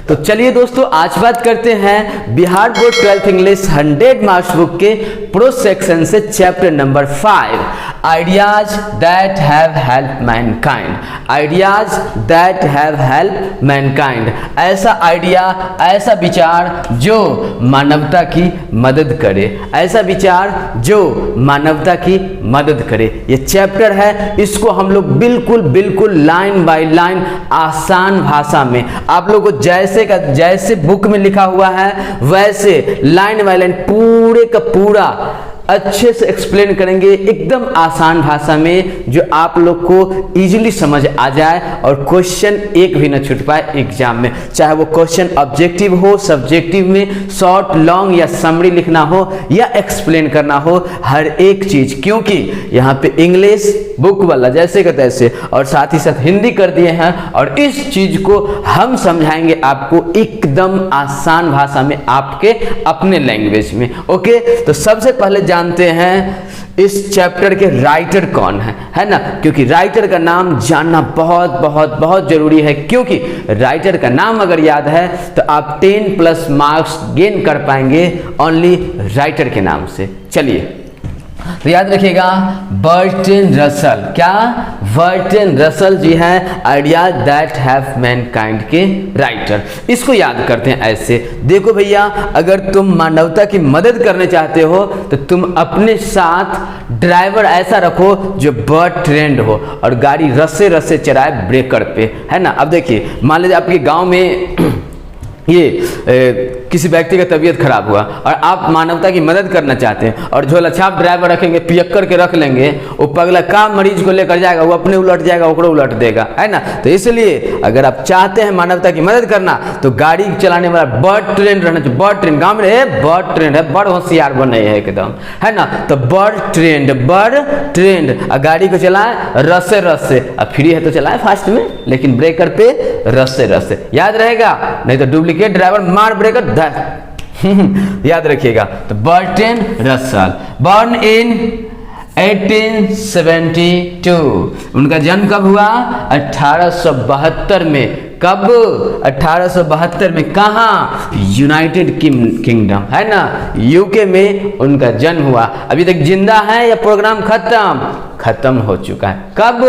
तो चलिए दोस्तों, आज बात करते हैं Bihar board 12th English 100 marks book के प्रो सेक्शन से chapter number 5, ideas that have help Mankind. Ideas that have help Mankind, ऐसा आइडिया, ऐसा विचार जो मानवता की मदद करे, ऐसा विचार जो मानवता की मदद करे। ये चैप्टर है, इसको हम लोग बिल्कुल लाइन बाय लाइन आसान भाषा में आप लोगों को जैसे बुक में लिखा हुआ है वैसे लाइन बाय लाइन पूरे का पूरा अच्छे से एक्सप्लेन करेंगे, एकदम आसान भाषा में, जो आप लोग को इजीली समझ आ जाए और क्वेश्चन एक भी न छूट पाए एग्जाम में। चाहे वो क्वेश्चन ऑब्जेक्टिव हो, सब्जेक्टिव में शॉर्ट, लॉन्ग या समरी लिखना हो या एक्सप्लेन करना हो, हर एक चीज, क्योंकि यहाँ पे इंग्लिश बुक वाला जैसे का तैसे और साथ ही साथ हिंदी कर दिए हैं, और इस चीज को हम समझाएंगे आपको एकदम आसान भाषा में, आपके अपने लैंग्वेज में। ओके, तो सबसे पहले जानते हैं इस चैप्टर के राइटर कौन है ना, क्योंकि राइटर का नाम जानना बहुत जरूरी है, क्योंकि राइटर का नाम अगर याद है तो आप 10+ मार्क्स गेन कर पाएंगे ओनली राइटर के नाम से। चलिए, तो याद रखिएगा, बर्ट्रैंड रसल। क्या? बर्ट्रैंड रसल जी हैं आइडियाज दैट हैव मैनकाइंड के राइटर। इसको याद करते हैं ऐसे। देखो भैया, अगर तुम मानवता की मदद करने चाहते हो तो तुम अपने साथ ड्राइवर ऐसा रखो जो बर्ट्रैंड हो और गाड़ी रस्से रस्से चलाए ब्रेकर पे, है ना। अब देखिए, मान लीजिए आपके गांव में किसी व्यक्ति का तबीयत खराब हुआ और आप मानवता की मदद करना चाहते हैं और झोला छाप ड्राइवर रखेंगे, पियक्कर के रख लेंगे, वो पगला का मरीज को लेकर जाएगा, वो अपने उलट जाएगा, ओकरो उलट देगा, है ना। तो इसलिए अगर आप चाहते हैं मानवता की मदद करना तो गाड़ी चलाने वाला बर्ट्रैंड रहना चाहिए। बर्ट्रैंड गाँव में बर्ट्रैंड है, बड़ होशियार बने है एकदम, है ना। तो बर्ट्रैंड गाड़ी को चलाए रस्से रस्से, अब फ्री है तो चलाए फास्ट में, लेकिन ब्रेकर पे रस्से रस्से, याद रहेगा, नहीं तो डुप्लीकेट ड्राइवर मार ब्रेकर याद रखिएगा। तो बर्ट्रैंड रसल, बॉर्न इन 1872, उनका जन्म कब हुआ? 1872 में। कब? 1872 में। कहाँ? यूनाइटेड किंगडम, है ना, यूके में उनका जन्म हुआ। अभी तक जिंदा है या प्रोग्राम खत्म हो चुका है? कब?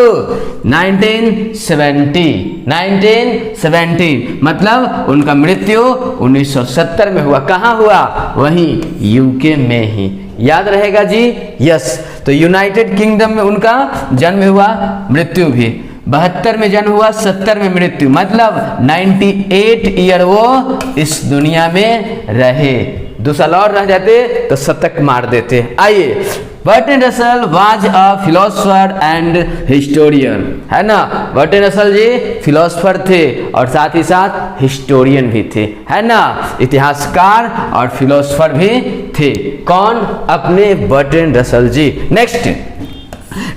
1970 मतलब उनका मृत्यु 1970 में हुआ। कहाँ हुआ? वहीं यूके में ही, याद रहेगा जी। यस, तो यूनाइटेड किंगडम में उनका जन्म हुआ, मृत्यु भी 72 में जन्म हुआ, 70 में मृत्यु, मतलब 98 ईयर वो इस दुनिया में रहे। 2 साल और रह जाते तो शतक मार देते। आइए, Bertrand Russell was a philosopher and historian, है ना। बर्ट्रैंड रसल जी फिलोसोफर थे और साथ ही साथ हिस्टोरियन भी थे, है ना, इतिहासकार और फिलोसोफर भी थे। कौन? अपने Bertrand Russell ji. Next,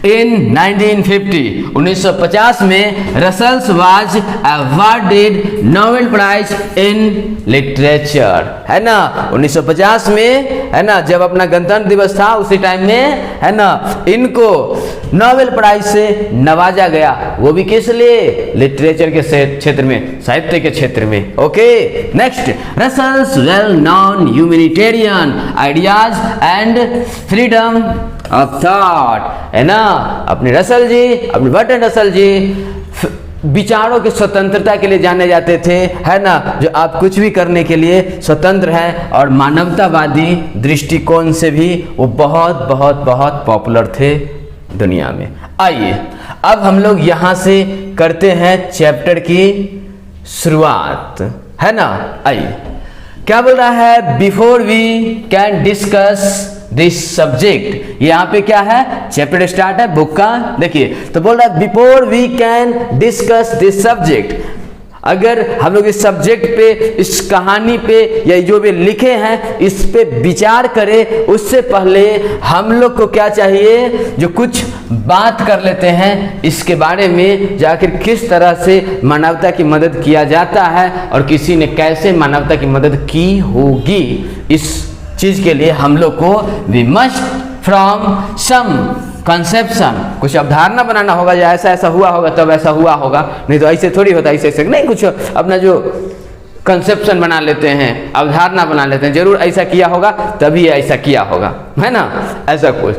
in 1950 में Russell's was awarded Nobel prize in literature, है ना। 1950 में, है ना, जब अपना गणतंत्र दिवस था उसी टाइम में, है ना, इनको नोबेल प्राइज से नवाजा गया। वो भी किस लिए? लिटरेचर के क्षेत्र में, साहित्य के क्षेत्र में। Okay, next, Russell's well known humanitarian ideas and freedom of thought, है ना। अपने बर्ट्रैंड रसल जी विचारों की स्वतंत्रता के लिए जाने जाते थे, है ना, जो आप कुछ भी करने के लिए स्वतंत्र हैं, और मानवतावादी दृष्टिकोण से भी वो बहुत पॉपुलर थे दुनिया में। आइए, अब हम लोग यहाँ से करते हैं चैप्टर की शुरुआत, है ना। आइए, क्या बोल रहा है? Before we can discuss this subject, यहाँ पे क्या है? चैप्टर स्टार्ट है बुक का, देखिए। तो बोल रहा है before we can discuss this subject, अगर हम लोग इस सब्जेक्ट पे, इस कहानी पे या जो भी लिखे हैं इस पे विचार करें, उससे पहले हम लोग को क्या चाहिए? जो कुछ बात कर लेते हैं इसके बारे में, जाकर किस तरह से मानवता की मदद किया जाता है और किसी ने कैसे मानवता की मदद की होगी। इस चीज के लिए हम लोग को we must from some conception, कुछ अवधारणा बनाना होगा, या ऐसा ऐसा हुआ होगा तब ऐसा हुआ होगा, नहीं तो ऐसे थोड़ी होता, ऐसे ऐसे नहीं, कुछ अपना जो कंसेप्शन बना लेते हैं, अवधारणा बना लेते हैं, जरूर ऐसा किया होगा तभी ऐसा किया होगा, है ना, ऐसा कुछ।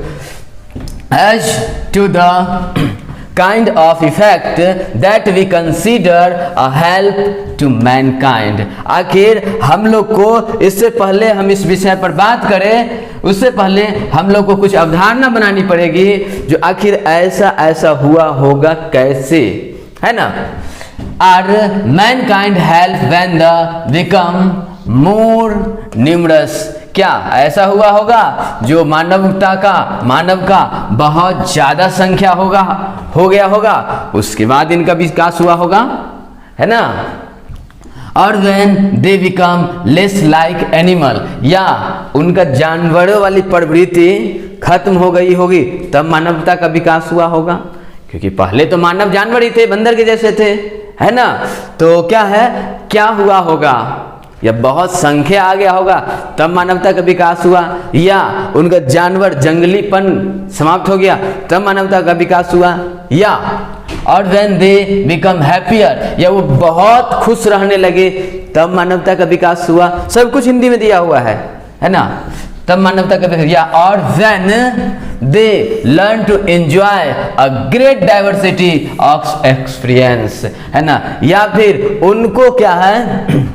As to the kind of effect that we consider a help to mankind। आखिर हम लोग को, इससे पहले हम इस विषय पर बात करें उससे पहले हम लोग को कुछ अवधारणा बनानी पड़ेगी जो आखिर ऐसा ऐसा हुआ होगा कैसे, है ना। Are mankind help when the become more numerous। क्या ऐसा हुआ होगा जो मानव का बहुत ज्यादा संख्या हो गया होगा, उसके बाद इनका विकास हुआ होगा, है ना। और when they become less like animal, या उनका जानवरों वाली प्रवृत्ति खत्म हो गई होगी तब मानवता का विकास हुआ होगा, क्योंकि पहले तो मानव जानवर ही थे, बंदर के जैसे थे, है ना। तो क्या हुआ होगा, या बहुत संख्या आ गया होगा तब मानवता का विकास हुआ, या उनका जानवर जंगलीपन समाप्त हो गया तब मानवता का विकास हुआ, या और when they become happier, या वो बहुत खुश रहने लगे तब मानवता का विकास हुआ। सब कुछ हिंदी में दिया हुआ है ना, तब मानवता का विकास, या और when they learn to enjoy a great diversity of experience, है ना, या फिर उनको क्या है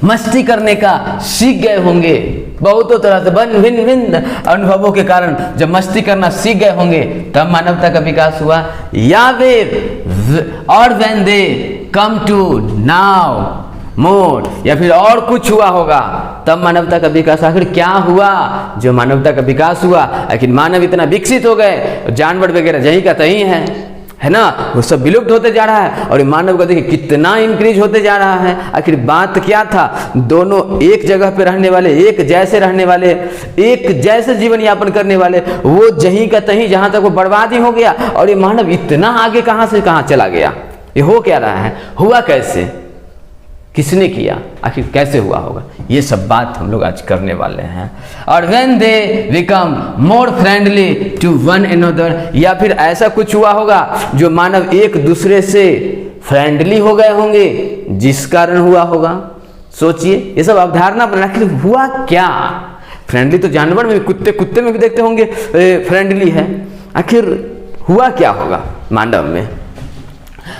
मस्ती करने का सीख गए होंगे, बहुतों तरह से भिन्न भिन्न अनुभवों के कारण जब मस्ती करना सीख गए होंगे तब मानवता का विकास हुआ, या फिर और when they come to now more, या फिर और कुछ हुआ होगा तब मानवता का विकास। आखिर क्या हुआ जो मानवता का विकास हुआ, आखिर मानव इतना विकसित हो गए, जानवर वगैरह यही का तही है ना, वो सब विलुप्त होते जा रहा है और मानव का देखिए कितना इंक्रीज होते जा रहा है। आखिर बात क्या था, दोनों एक जगह पे रहने वाले, एक जैसे रहने वाले, एक जैसे जीवन यापन करने वाले, वो जहीं का तहीं जहां तक वो बर्बाद ही हो गया, और ये मानव इतना आगे कहां से कहां चला गया। ये हो क्या रहा है, हुआ कैसे, किसने किया, आखिर कैसे हुआ होगा, ये सब बात हम लोग आज करने वाले हैं। और when they become more friendly to one another, या फिर ऐसा कुछ हुआ होगा जो मानव एक दूसरे से फ्रेंडली हो गए होंगे, जिस कारण हुआ होगा। सोचिए, ये सब अवधारणा बना के हुआ क्या। फ्रेंडली तो जानवर में भी, कुत्ते में भी देखते होंगे फ्रेंडली है, आखिर हुआ क्या होगा मानव में।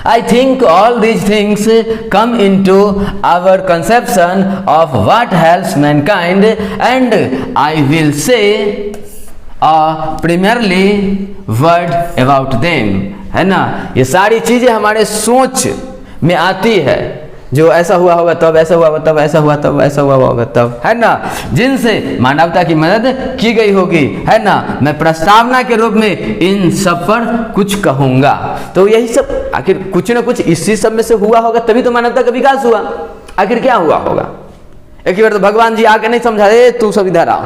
I think all these things come into our conception of what helps mankind, and I will say primarily word about them, है ना। ये सारी चीजें हमारे सोच में आती है, जो ऐसा हुआ होगा तब ऐसा हुआ, तब ऐसा हुआ, तब ऐसा हुआ होगा तब, है ना, जिनसे मानवता की मदद की गई होगी, है ना। मैं प्रस्तावना के रूप में इन सब पर कुछ कहूंगा। तो यही सब आखिर कुछ ना कुछ इसी सब में से हुआ होगा, तभी तो मानवता का विकास हुआ। आखिर क्या हुआ होगा, एक बार तो भगवान जी आके नहीं समझा, तू सब इधर आओ,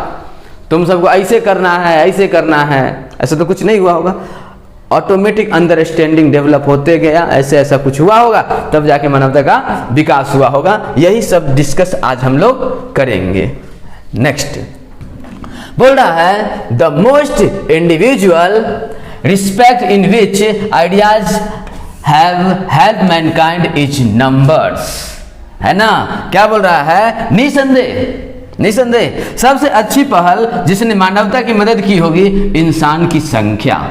तुम सबको ऐसे करना है, ऐसे करना है, ऐसा तो कुछ नहीं हुआ होगा। ऑटोमेटिक अंडरस्टैंडिंग डेवलप होते गया, ऐसे ऐसा कुछ हुआ होगा, तब जाके मानवता का विकास हुआ होगा। यही सब डिस्कस आज हम लोग करेंगे। नेक्स्ट बोल रहा है the most individual respect in which ideas have help Mankind is numbers, है ना। क्या बोल रहा है, निसंदेह सबसे अच्छी पहल जिसने मानवता की मदद की होगी इंसान की संख्या।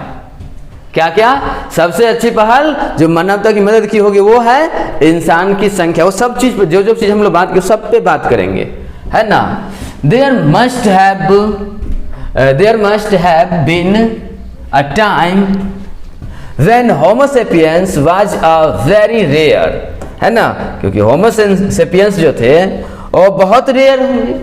क्या सबसे अच्छी पहल जो मानवता की मदद की होगी वो है इंसान की संख्या। वो सब चीज पर जो चीज हम लोग बात करें सब पे बात करेंगे, है ना। There must have been a time when homo sapiens was a very rare, है ना, क्योंकि होमो सेपियंस जो थे वो बहुत रेयर होंगे,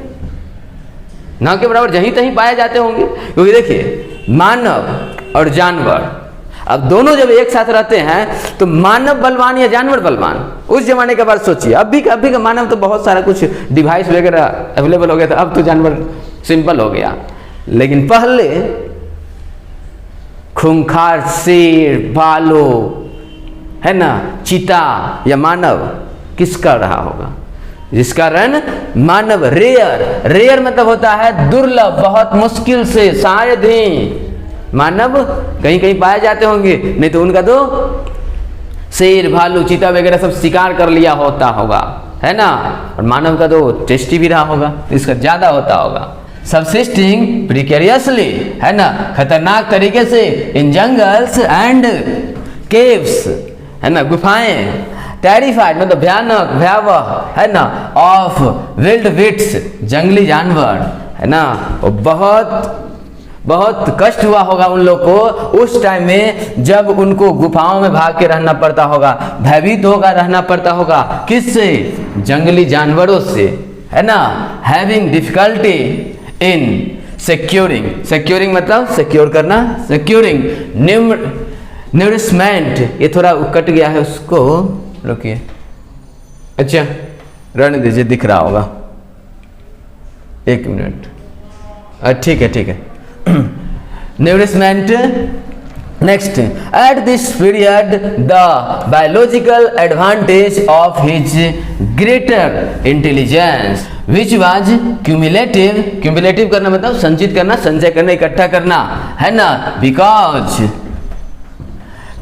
ना के बराबर जहीं तहीं पाए जाते होंगे। क्योंकि देखिए मानव और जानवर अब दोनों जब एक साथ रहते हैं तो मानव बलवान या जानवर बलवान, उस जमाने के बाद सोचिए। अभी का मानव तो बहुत सारा कुछ डिवाइस वगैरह अवेलेबल हो गया था, अब तो जानवर सिंपल हो गया, लेकिन पहले खूंखार शेर, भालू, है ना, चीता या मानव किसका रहा होगा, जिस कारण मानव रेयर मतलब होता है दुर्लभ, बहुत मुश्किल से, शायद ही मानव कहीं कहीं पाए जाते होंगे, नहीं तो उनका तो शेर, भालू, चीता वगैरह सब शिकार कर लिया होता होगा, है ना, और मानव का तो टेस्टी भी रहा होगा, इसका ज़्यादा होता होगा। सबसिस्टिंग प्रिकेरियसली, है ना, खतरनाक तरीके से, इन जंगल्स एंड केव्स, है ना, गुफाएं, टेरिफाइड मतलब भयानक, भयावह, है ना, ऑफ विल्ड बीट्स, जंगली जानवर, है ना, बहुत बहुत कष्ट हुआ होगा उन लोग को उस टाइम में जब उनको गुफाओं में भाग के रहना पड़ता होगा, भयभीत होगा रहना पड़ता होगा, किससे? जंगली जानवरों से, है ना। Having difficulty in securing, securing मतलब सिक्योर करना, सिक्योरिंग न्यूरिशमेंट, ये थोड़ा कट गया है उसको, रुकिए, अच्छा रहने दीजिए, दिख रहा होगा, एक मिनट, ठीक है ठीक है। Nourishment. Next, at this period, the biological advantage of his greater intelligence, which was cumulative, cumulative करना मतलब संचित करना, संचय करना, इकट्ठा करना, है ना, because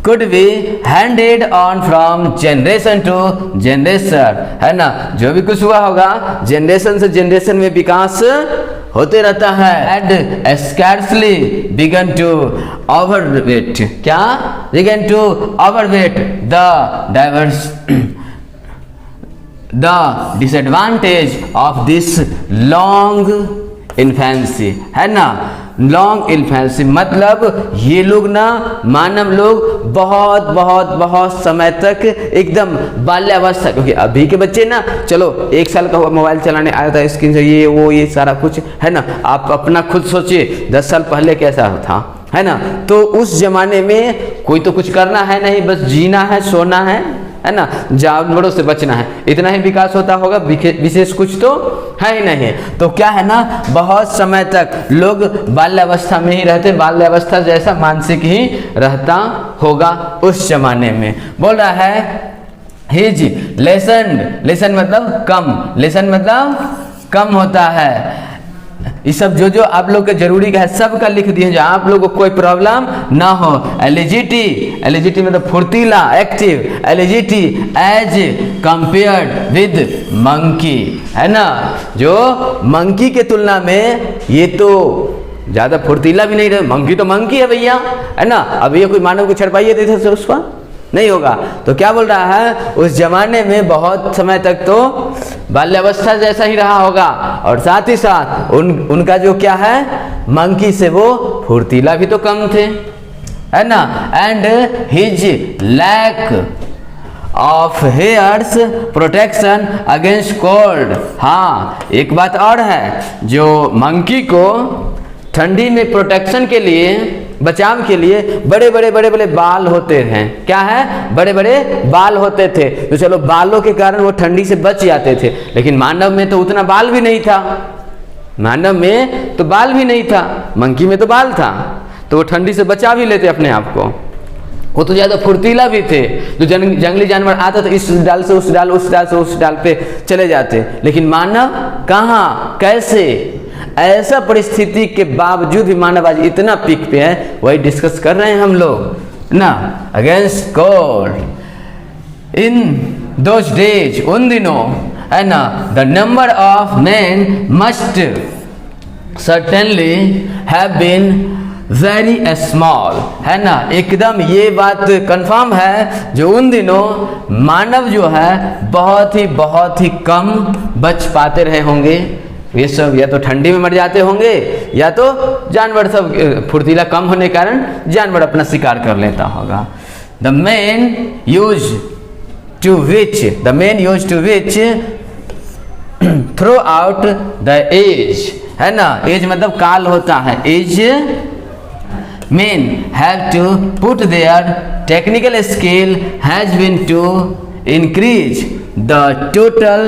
could be handed on from generation to generation, है ना, जो भी कुछ हुआ होगा जनरेशन से जनरेशन में विकास होते रहता है। And scarcely began to overweight, क्या began to overweight the diverse the disadvantage of this long infancy, है ना, लॉन्ग इन्फेंसी मतलब ये लोग ना, मानव लोग बहुत बहुत बहुत समय तक एकदम बाल्यावस्था, क्योंकि अभी के बच्चे ना, चलो 1 साल का मोबाइल चलाने आया था, स्क्रीन से ये वो ये सारा कुछ, है ना, आप अपना खुद सोचिए 10 साल पहले कैसा था, है ना। तो उस जमाने में कोई तो कुछ करना है नहीं, बस जीना है, सोना है ना, जानवरों से बचना है, इतना ही विकास होता होगा, विशेष कुछ तो है ही नहीं। तो क्या है ना, बहुत समय तक लोग बाल्यावस्था में ही रहते, बाल्यावस्था जैसा मानसिक ही रहता होगा उस जमाने में। बोल रहा है हिज लेसन, लेसन मतलब कम, लेसन मतलब कम होता है। ये सब जो जो आप लोग के जरूरी का है सबका लिख दिए, जो आप लोग को कोई प्रॉब्लम ना हो। एलिजिटी, एलिजिटी मतलब फुर्तीला, active, एलिजिटी as compared with monkey, है ना, जो मंकी के तुलना में ये तो ज्यादा फुर्तीला भी नहीं रहे, मंकी तो मंकी है भैया, है ना। अब ये कोई मानव को छड़पाइए देते थे उस पर नहीं होगा। तो क्या बोल रहा है, उस जमाने में बहुत समय तक तो बाल्यावस्था जैसा ही रहा होगा, और साथ ही साथ उनका जो क्या है, मंकी से वो फुर्तीला भी तो कम थे, है ना। And his lack of hairs protection against cold, हाँ एक बात और है, जो मंकी को ठंडी में प्रोटेक्शन के लिए, बचाव के लिए बड़े बड़े बाल होते हैं, क्या है, बड़े बड़े बाल होते थे। तो चलो बालों के कारण वो ठंडी से बच जाते थे, लेकिन मानव में तो उतना बाल भी नहीं था, मानव में तो बाल भी नहीं था, मंकी में तो बाल था, तो वो ठंडी से बचा भी लेते अपने आप को। वो तो ज़्यादा फुर्तीला भी थे, जो जंगली जानवर आता था इस डाल से उस डाल, उस डाल से उस डाल पे चले जाते, लेकिन मानव कहाँ, कैसे, ऐसा परिस्थिति के बावजूद भी मानव आज इतना पीक पे है, वही डिस्कस कर रहे हैं हम लोग ना। Against cold in those days, उन दिनों, है ना, the number of man must certainly have been very small, है ना, एकदम ये बात कंफर्म है, जो उन दिनों मानव जो है बहुत ही कम बच पाते रहे होंगे। ये सब या तो ठंडी में मर जाते होंगे, या तो जानवर सब फुर्तीला कम होने के कारण जानवर अपना शिकार कर लेता होगा। The men use to which throughout the age, है ना, एज मतलब काल होता है, age men have to put their technical skill has been to increase the total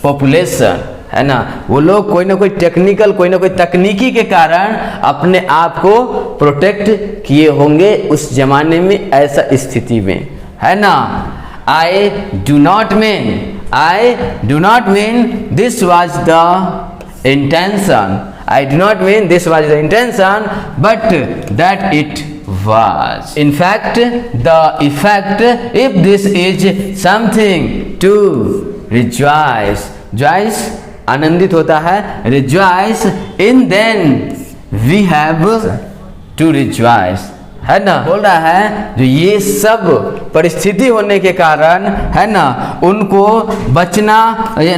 population, है ना। वो लोग कोई ना कोई टेक्निकल, कोई ना कोई तकनीकी के कारण अपने आप को प्रोटेक्ट किए होंगे उस जमाने में, ऐसा स्थिति में, है ना। I do not mean this was the intention, I do not mean this was the intention, but that it was. In fact, the effect, if this is something to rejoice, जॉइस आनंदित होता है, rejoice in then we have to rejoice, है ना। बोल रहा है जो ये सब परिस्थिति होने के कारण, है ना, उनको बचना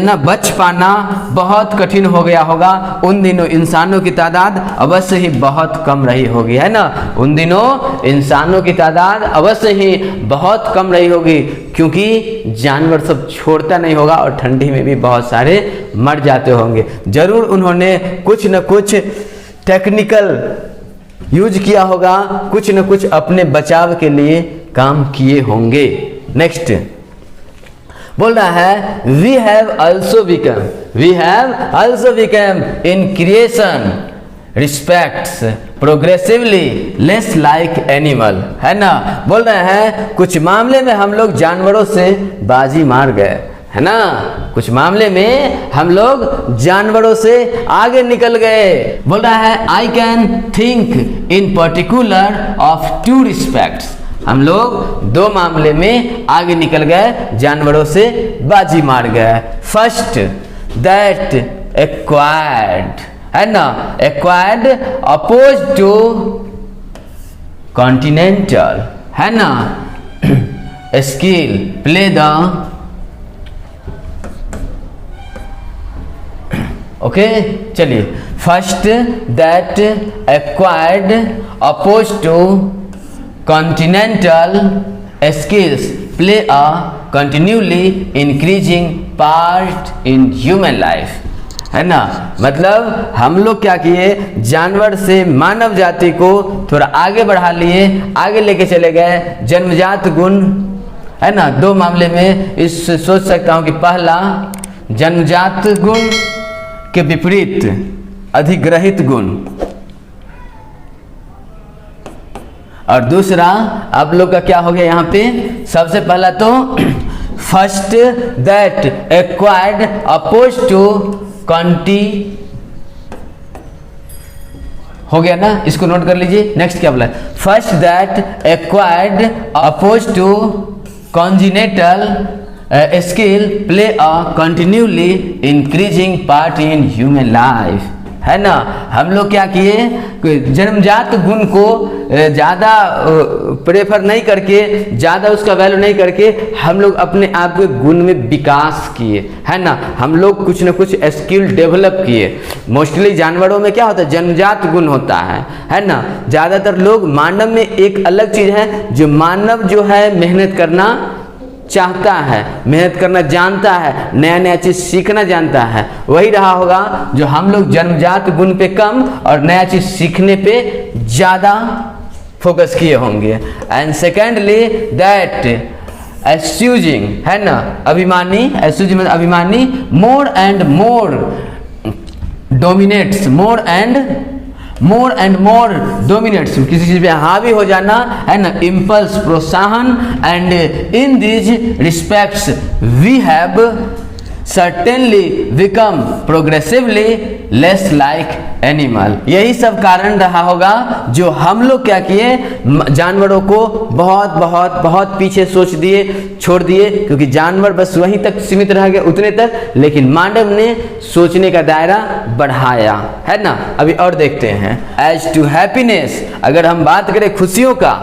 ना बच पाना बहुत कठिन हो गया होगा। उन दिनों इंसानों की तादाद अवश्य ही बहुत कम रही होगी, है ना। उन दिनों इंसानों की तादाद अवश्य ही बहुत कम रही होगी, क्योंकि जानवर सब छोड़ता नहीं होगा और ठंडी में भी बहुत सारे मर जाते होंगे। जरूर उन्होंने कुछ न कुछ टेक्निकल यूज किया होगा, कुछ न कुछ अपने बचाव के लिए काम किए होंगे। नेक्स्ट बोल रहा है we have also become in creation respects progressively less like animal, है ना। बोल रहे हैं कुछ मामले में हम लोग जानवरों से बाजी मार गए, है ना। कुछ मामले में हम लोग जानवरों से आगे निकल गए। बोल रहा है I can think in particular of 2 respects, हम लोग 2 मामले में आगे निकल गए, जानवरों से बाजी मार गए। फर्स्ट दैट एक्वायर्ड, है ना, एक्वायर्ड अपोज टू कॉन्टिनेंटल, है ना, स्किल प्ले द ओके। चलिए first that acquired oppose to continental skills play a continuously increasing part in human life, है ना। मतलब हम लोग क्या किए, जानवर से मानव जाति को थोड़ा आगे बढ़ा लिए, आगे लेके चले गए। जन्मजात गुण, है ना, 2 मामले में इस सोच सकता हूँ कि पहला जन्मजात गुण के विपरीत अधिग्रहित गुण, और दूसरा आप लोग का क्या हो गया यहाँ पे, सबसे पहला तो first that acquired oppose to क्वांटी हो गया ना, इसको नोट कर लीजिए। नेक्स्ट क्या बोला, first that acquired oppose to congenital skill play a continuously increasing part in human life, है ना। हम लोग क्या किए, जन्मजात गुण को ज़्यादा प्रेफर नहीं करके, ज़्यादा उसका वैल्यू नहीं करके, हम लोग अपने आप के गुण में विकास किए, है ना। हम लोग कुछ न कुछ स्किल डेवलप किए। मोस्टली जानवरों में क्या होता है, जन्मजात गुण होता है ना। ज़्यादातर लोग, मानव में एक अलग चीज़ है, जो मानव जो है मेहनत करना चाहता है, मेहनत करना जानता है, नया नया चीज़ सीखना जानता है। वही रहा होगा जो हम लोग जन्मजात गुण पे कम और नया चीज़ सीखने पे ज़्यादा फोकस किए होंगे। एंड सेकेंडली दैट एस्यूजिंग, है ना, अभिमानी, एस्यूजिंग मतलब अभिमानी, more and more dominates, more and more dominates, किसी चीज पे हावी हो जाना, है ना, इम्पल्स प्रोत्साहन। And in these respects we have certainly become progressively less like animal. यही सब कारण रहा होगा जो हम लोग क्या किए, जानवरों को बहुत बहुत बहुत पीछे सोच दिए, छोड़ दिए, क्योंकि जानवर बस वहीं तक सीमित रह गए, उतने तक, लेकिन मानव ने सोचने का दायरा बढ़ाया, है ना। अभी और देखते हैं। एज टू हैप्पीनेस, अगर हम बात करें खुशियों का,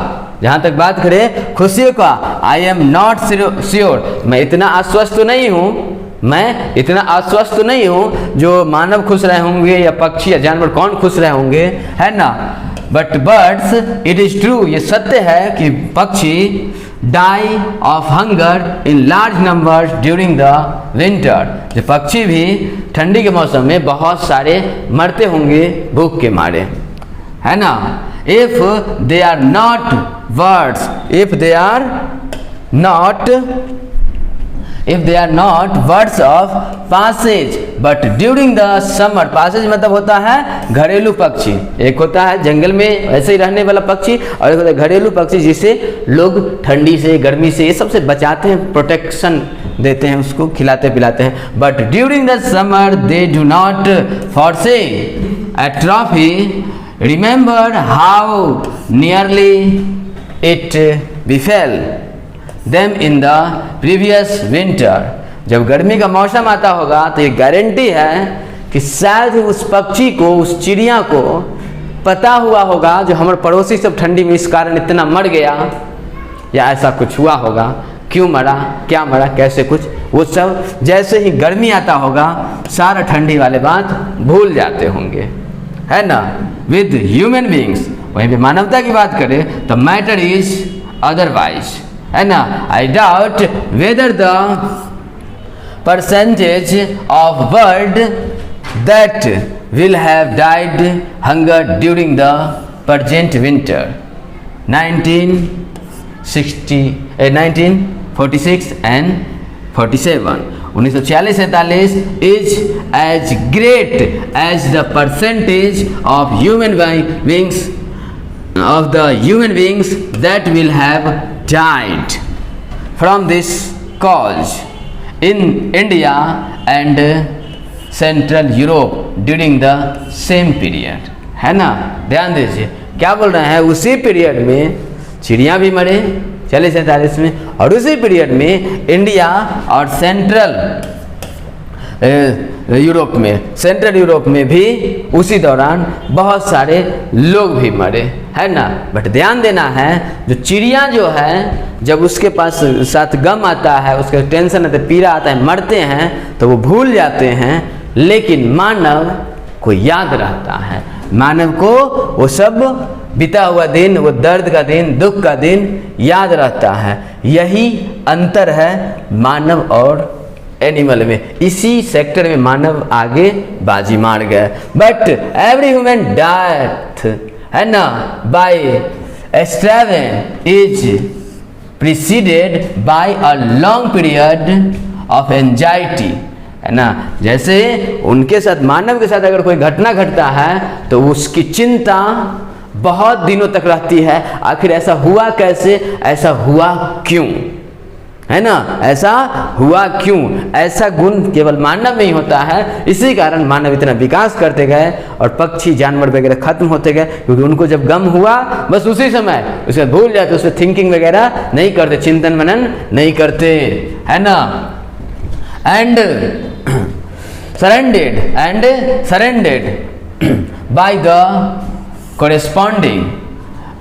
जहाँ तक बात करें खुशियों का, आई एम नॉट श्योर, मैं इतना आश्वस्त तो नहीं हूँ, मैं इतना आश्वस्त तो नहीं हूँ जो मानव खुश रहे होंगे या पक्षी या जानवर, कौन खुश रहे होंगे, है ना। But birds it is true, ये सत्य है कि पक्षी die of hunger in large numbers during the winter, जो पक्षी भी ठंडी के मौसम में बहुत सारे मरते होंगे भूख के मारे, है ना। If they are not birds, if they are not birds of passage but during the summer, passage मतलब होता है घरेलू पक्षी, एक होता है जंगल में ऐसे ही रहने वाला पक्षी, और एक होता है घरेलू पक्षी जिसे लोग ठंडी से, गर्मी से, ये सबसे बचाते हैं, प्रोटेक्शन देते हैं, उसको खिलाते पिलाते हैं। But during the summer they do not forsake atrophy, remember how nearly it befell them in the previous winter, जब गर्मी का मौसम आता होगा तो ये गारंटी है कि शायद उस पक्षी को, उस चिड़िया को पता हुआ होगा जो हमारे पड़ोसी सब ठंडी में इस कारण इतना मर गया, या ऐसा कुछ हुआ होगा, क्यों मरा, क्या मरा, कैसे कुछ, वो सब जैसे ही गर्मी आता होगा सारा ठंडी वाले बात भूल जाते होंगे, है ना। विद ह्यूमन बींग्स, वहीं पे मानवता की बात करें तो मैटर इज अदरवाइज, है ना। I doubt whether the percentage of bird that will have died hunger during the present winter 1946 and 47, 1946-47 is as great as the percentage of human beings that will have died from this cause in India and Central Europe during the same period, है ना। ध्यान दीजिए क्या बोल रहे हैं, उसी period में चिड़िया भी मरे 40-47 में, और उसी पीरियड में इंडिया और सेंट्रल यूरोप में भी उसी दौरान बहुत सारे लोग भी मरे, है ना। बट ध्यान देना है, जो चिड़िया जो है जब उसके पास साथ गम आता है, उसके टेंशन आता है, पीड़ा आता है, मरते हैं तो वो भूल जाते हैं, लेकिन मानव को याद रहता है, मानव को वो सब बीता हुआ दिन, वो दर्द का दिन, दुख का दिन याद रहता है। यही अंतर है मानव और एनिमल में, इसी सेक्टर में मानव आगे बाजी मार गया। बट एवरी ह्यूमन डेथ, है ना, बाय एक्सट्रावेन is preceded by a long period of anxiety, है ना। जैसे उनके साथ, मानव के साथ अगर कोई घटना घटता है तो उसकी चिंता बहुत दिनों तक रहती है, आखिर ऐसा हुआ कैसे, ऐसा हुआ क्यों, है ना, ऐसा हुआ क्यों। ऐसा गुण केवल मानव में ही होता है, इसी कारण मानव इतना विकास करते गए और पक्षी जानवर वगैरह खत्म होते गए, क्योंकि उनको जब गम हुआ बस उसी समय उसे भूल जाते, उसमें थिंकिंग वगैरह नहीं करते, चिंतन मनन नहीं करते, है ना। And surrendered by the corresponding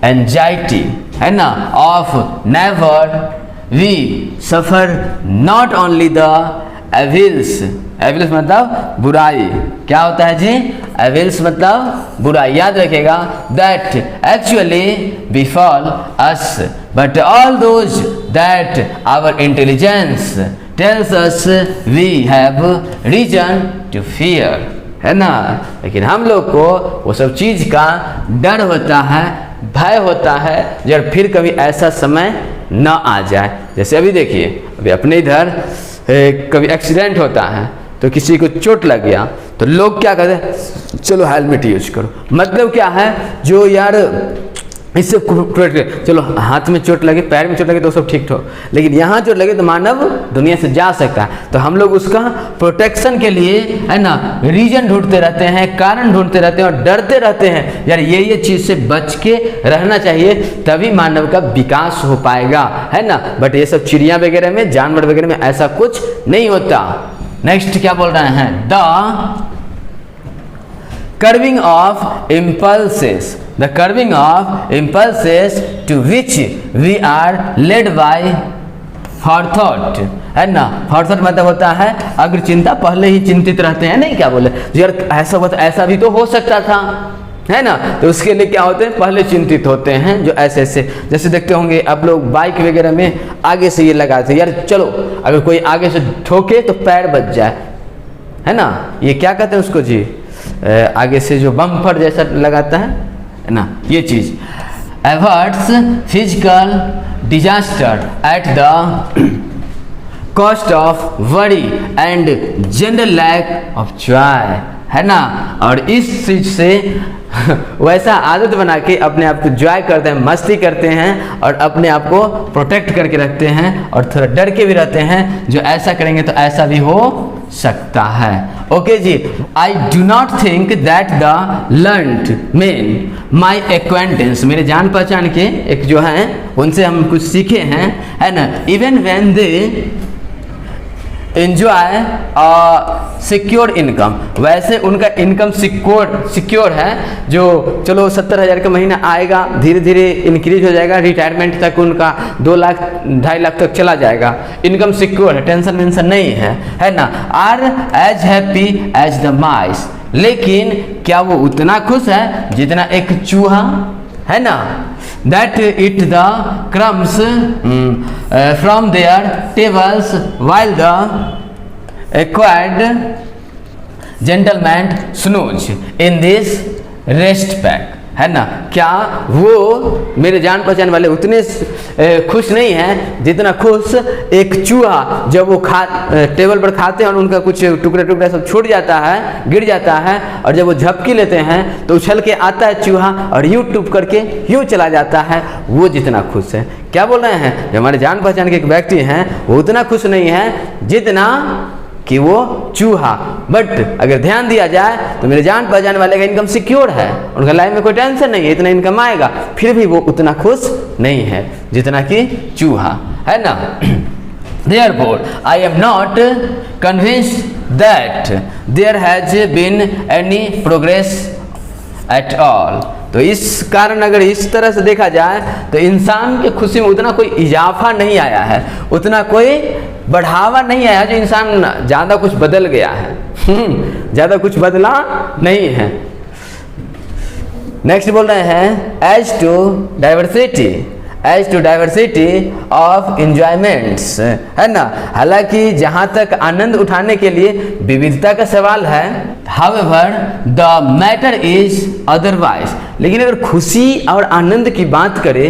anxiety, है ना, of never we suffer not only the evils मतलब बुराई, क्या होता है जी, evils मतलब बुराई, याद रखिएगा, that actually befall us, but all those that our intelligence tells us we have reason to fear, है ना। लेकिन हम लोग को वो सब चीज़ का डर होता है, भय होता है, जब फिर कभी ऐसा समय न आ जाए। जैसे अभी देखिए, अभी अपने इधर कभी एक्सीडेंट होता है तो किसी को चोट लग गया तो लोग क्या कहते हैं, चलो हेलमेट यूज करो, मतलब क्या है, जो यार इससे चलो हाथ में चोट लगे, पैर में चोट लगे तो सब ठीक ठोक, लेकिन यहाँ चोट लगे तो मानव दुनिया से जा सकता है। तो हम लोग उसका प्रोटेक्शन के लिए, है ना, रीजन ढूंढते रहते हैं, कारण ढूंढते रहते हैं और डरते रहते हैं, यार ये चीज़ से बच के रहना चाहिए, तभी मानव का विकास हो पाएगा, है ना। बट ये सब चिड़िया वगैरह में, जानवर वगैरह में ऐसा कुछ नहीं होता। नेक्स्ट क्या बोल रहे हैं, the curving of impulses to which we are led by forethought, है ना। forethought मतलब होता है अग्र चिंता, पहले ही चिंतित रहते हैं, नहीं क्या बोले, यार ऐसा हुआ, ऐसा भी तो हो सकता था, है ना। तो उसके लिए क्या होते हैं, पहले चिंतित होते हैं, जो ऐसे ऐसे, जैसे देखते होंगे आप लोग बाइक वगैरह में आगे से ये लगाते हैं, यार चलो अगर कोई आगे से ठोके तो पैर बच जाए, है ना। ये क्या कहते हैं उसको जी, आगे से जो बम्पर जैसा लगाता है ना, ये चीज। Averts physical disaster at the cost of worry and general lack of joy, है ना। और इस चीज से वैसा आदत बना के अपने आप को जॉय करते हैं, मस्ती करते हैं और अपने आप को प्रोटेक्ट करके रखते हैं और थोड़ा डर के भी रहते हैं, जो ऐसा करेंगे तो ऐसा भी हो सकता है। ओके जी, I do not think that the learned men my acquaintance, मेरे जान पहचान के एक जो हैं उनसे हम कुछ सीखे हैं, है ना। Even when they enjoy secure income, वैसे उनका इनकम सिक्योर है, जो चलो 70,000 का महीना आएगा, धीरे धीरे इंक्रीज हो जाएगा, रिटायरमेंट तक उनका 2 लाख 2.5 लाख तक चला जाएगा, इनकम सिक्योर है, टेंशन वेंशन नहीं है ना। Are as happy as the mice, लेकिन क्या वो उतना खुश है जितना एक चूहा है ना, that eat the crumbs from their tables while the acquired gentleman snooze in this rest pack, है ना। क्या वो मेरे जान पहचान वाले उतने खुश नहीं हैं जितना खुश एक चूहा जब वो टेबल पर खाते हैं और उनका कुछ टुकड़ा सब छूट जाता है, गिर जाता है, और जब वो झपकी लेते हैं तो उछल के आता है चूहा और यूं टूप करके यूं चला जाता है, वो जितना खुश है। क्या बोल रहे हैं, जो हमारे जान पहचान के एक व्यक्ति हैं वो उतना खुश नहीं है जितना कि वो चूहा। बट अगर ध्यान दिया जाए तो मेरे जान पहचान वाले का इनकम सिक्योर है, उनका लाइफ में कोई टेंशन नहीं है, इतना इनकम आएगा, फिर भी वो उतना खुश नहीं है जितना कि चूहा, है ना। Therefore, I am not convinced that there has been any progress at all. तो इस कारण अगर इस तरह से देखा जाए तो इंसान की खुशी में उतना कोई इजाफा नहीं आया है, उतना कोई बढ़ावा नहीं आया, जो इंसान ज़्यादा कुछ बदल गया है, ज़्यादा कुछ बदला नहीं है। नेक्स्ट बोल रहे हैं as to diversity of enjoyments, है ना। हालांकि जहाँ तक आनंद उठाने के लिए विविधता का सवाल है, however the matter is otherwise, लेकिन अगर खुशी और आनंद की बात करें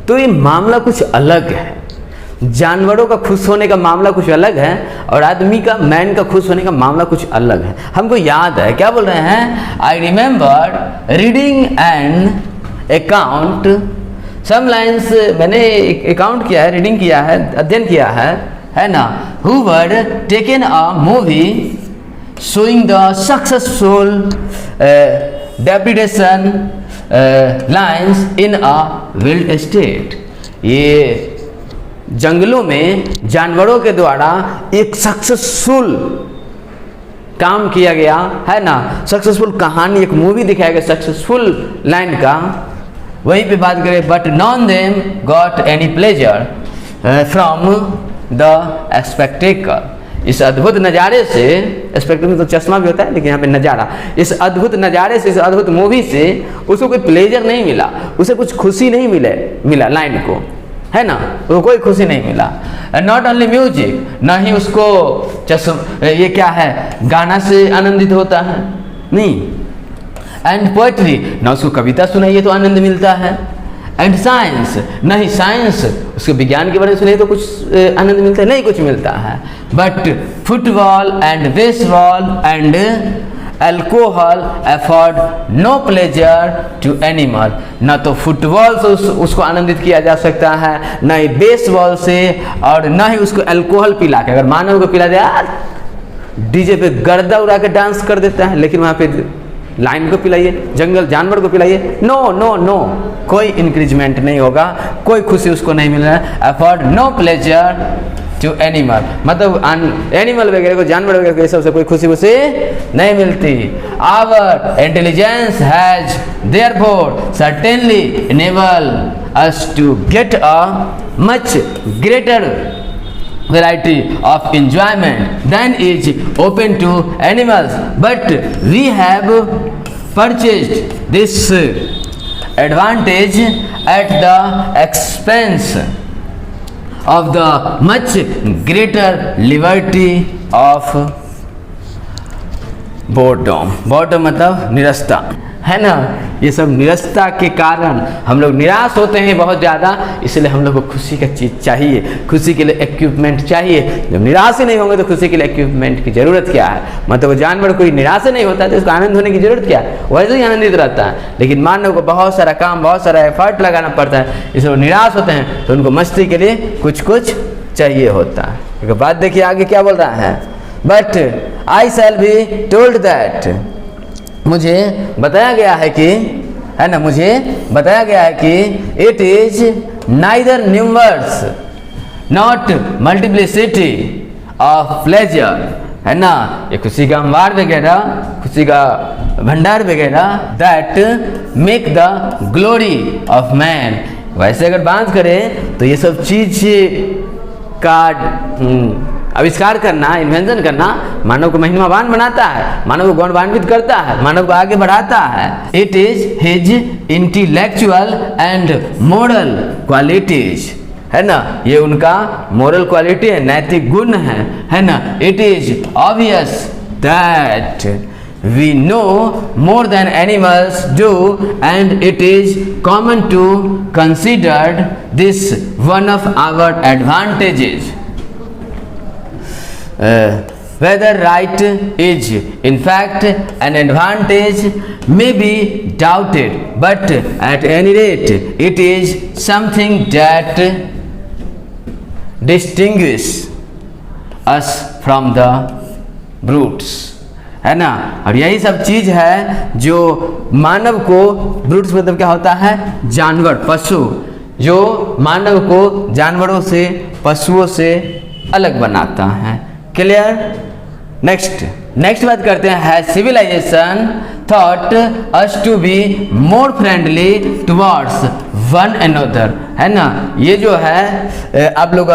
तो ये मामला कुछ अलग है। जानवरों का खुश होने का मामला कुछ अलग है और आदमी का, मैन का खुश होने का मामला कुछ अलग है। हमको याद है, क्या बोल रहे हैं, I remember reading an account, some lines मैंने अकाउंट किया है, रीडिंग किया है, अध्ययन किया है ना, who were taken a movie showing the successful depredation lines in a wild state. ये जंगलों में जानवरों के द्वारा एक सक्सेसफुल काम किया गया, है ना, सक्सेसफुल कहानी, एक मूवी दिखाया गया सक्सेसफुल लाइन का। वहीं पे बात करें, but non them got any pleasure from the spectacle, इस अद्भुत नज़ारे से, स्पेक्टेकल में तो चश्मा भी होता है लेकिन यहाँ पे नज़ारा, इस अद्भुत नज़ारे से, इस अद्भुत मूवी से उसको कोई प्लेजर नहीं मिला, उसे कुछ खुशी नहीं मिला लाइन को, है ना, वो कोई खुशी नहीं मिला। नॉट ओनली म्यूजिक, ना ही उसको ये क्या है, गाना से आनंदित होता है, नहीं, एंड पोएट्री, ना उसको कविता सुनाइए तो आनंद मिलता है, एंड साइंस, ना ही साइंस, उसके विज्ञान के बारे में सुनिए तो कुछ आनंद मिलता है, नहीं कुछ मिलता है। But football and baseball and alcohol afford no pleasure to animal, ना तो फुटबॉल से उसको आनंदित किया जा सकता है, ना ही बेसबॉल से, और ना ही उसको अल्कोहल पिला के, अगर मानव को पिला दिया, डीजे पे गर्दा उड़ा के डांस कर देता है, लेकिन वहाँ पे लाइन को पिलाइए, जंगल जानवर को पिलाइए, नो नो नो, कोई इंक्रीजमेंट नहीं होगा, कोई खुशी उसको नहीं मिल रहा है। Afford no pleasure to animal, मतलब एनिमल वगैरह को, जानवर वगैरह को, सबसे कोई खुशी उसे नहीं मिलती। Our intelligence has therefore certainly enable us to get a much greater variety of enjoyment than is open to animals, but we have purchased this advantage at the expense of the much greater liberty of boredom। boredom मतलब निरस्ता, है ना। ये सब निरस्ता के कारण हम लोग निराश होते हैं बहुत ज़्यादा, इसलिए हम लोग को खुशी का चीज़ चाहिए, खुशी के लिए इक्विपमेंट चाहिए। जब निराश ही नहीं होंगे तो खुशी के लिए इक्विपमेंट की ज़रूरत क्या है। मतलब वो जानवर कोई निराश नहीं होता तो उसको आनंद होने की ज़रूरत क्या है, वैसे ही आनंदित रहता है। लेकिन मानव को बहुत सारा काम, बहुत सारा एफर्ट लगाना पड़ता है, इसलिए वो निराश होते हैं, तो उनको मस्ती के लिए कुछ कुछ चाहिए होता है। एक बात देखिए आगे क्या बोल रहा है, but I shall be told that, मुझे बताया गया है कि, है ना, मुझे बताया गया है कि it is neither numerals not multiplicity of pleasure, है ना, ये खुशी का अंबार वगैरह, खुशी का भंडार वगैरह, that make the glory of man. वैसे अगर बात करें तो ये सब चीज का आविष्कार करना, इन्वेंशन करना मानव को महिमावान बनाता है, मानव को गौरवान्वित करता है, मानव को आगे बढ़ाता है। It is his intellectual and moral qualities, है ना, ये उनका मोरल क्वालिटी है, नैतिक गुण है ना। It is obvious that we know more than animals do, and it is common to consider this one of our advantages. Whether right is in fact an advantage may be doubted, but at any rate it is something that distinguishes us from the brutes, है ना। और यही सब चीज है जो मानव को, ब्रूट्स मतलब क्या होता है, जानवर, पशु, जो मानव को जानवरों से, पशुओं से अलग बनाता है। क्लियर। नेक्स्ट बात करते हैं, civilization thought us to be more friendly towards one another, है ना। ये जो है आप लोग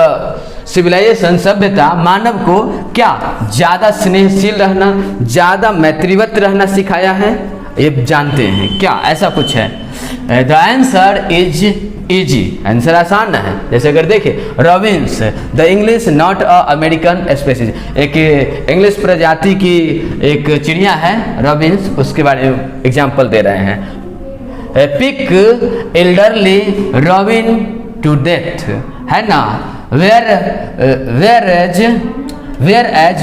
सिविलाइजेशन, सभ्यता मानव को क्या ज्यादा स्नेहशील रहना, ज्यादा मैत्रीवत रहना सिखाया है, ये जानते हैं क्या, ऐसा कुछ है। The answer is easy, answer आसान है। जैसे अगर देखें, Robins the English not a American species, एक इंग्लिश प्रजाति की एक चिड़िया है रॉबिन्स, उसके बारे में एग्जाम्पल दे रहे हैं। Pick elderly robin to death, है ना, whereas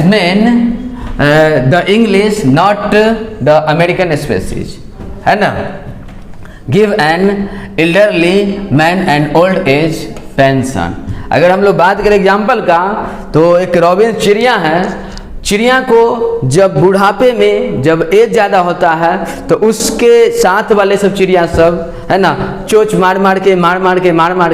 men the English not the American species, है ना, give an elderly man an old age pension। अगर हम लोग बात करें एग्जाम्पल का, तो एक रॉबिन चिड़िया है, चिड़िया को जब बुढ़ापे में जब एज ज़्यादा होता है तो उसके साथ वाले सब चिड़िया सब, है ना, चोंच मार मार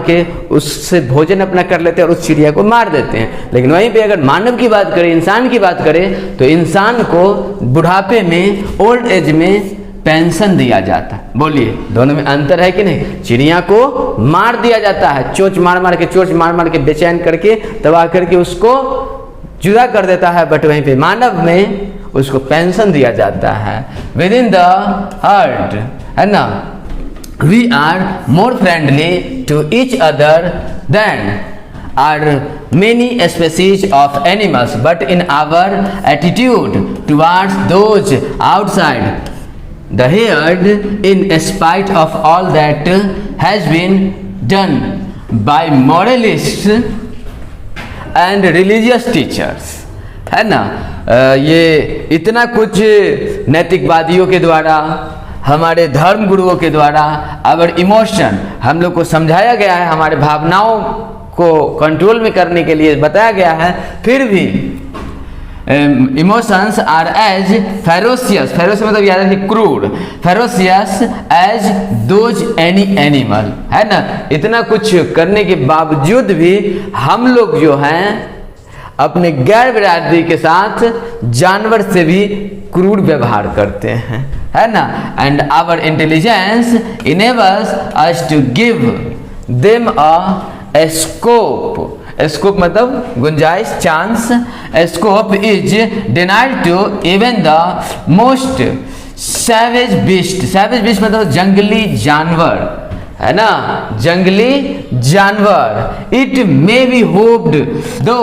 के उससे भोजन अपना कर लेते हैं और उस चिड़िया को मार देते हैं। लेकिन वहीं पे अगर मानव की बात करें, इंसान की बात करें, तो इंसान को बुढ़ापे में, ओल्ड एज में पेंशन दिया जाता है। बोलिए दोनों में अंतर है कि नहीं। चिड़िया को मार दिया जाता है, चोंच मार के बेचैन करके, तबाह करके उसको जुदा कर देता है, बट वहीं पे मानव में उसको पेंशन दिया जाता है। विद इन द हर्ड, है ना, we are more friendly to each other than are many species of animals, but in our attitude towards those outside the herd, in spite of all that has been done by moralists and religious teachers, है ना। ये इतना कुछ नैतिकवादियों के द्वारा, हमारे धर्म गुरुओं के द्वारा, अवर इमोशन, हम लोग को समझाया गया है, हमारे भावनाओं को कंट्रोल में करने के लिए बताया गया है, फिर भी emotions are as ferocious, ferocious मतलब याद रखिए crude, ferocious as those any animal, है ना। इतना कुछ करने के बावजूद भी हम लोग जो हैं अपने गैर बिरादरी के साथ जानवर से भी क्रूड व्यवहार करते हैं, है ना। And our intelligence enables us to give them a scope, scope मतलब गुंजाइश, chance. Scope is denied to even the most savage beast, savage beast मतलब जंगली जानवर, है ना, जंगली जानवर। It may be hoped though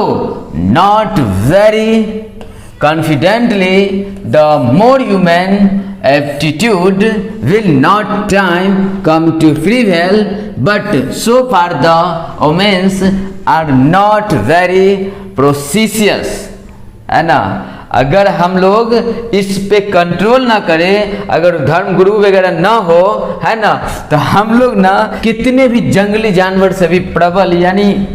not very confidently the more human aptitude will not time come to prevail, but so far the omens are not very processious, है ना। अगर हम लोग इस पे कंट्रोल ना करें, अगर धर्म गुरु वगैरह ना हो, है ना, तो हम लोग ना कितने भी जंगली जानवर से भी प्रबल, यानी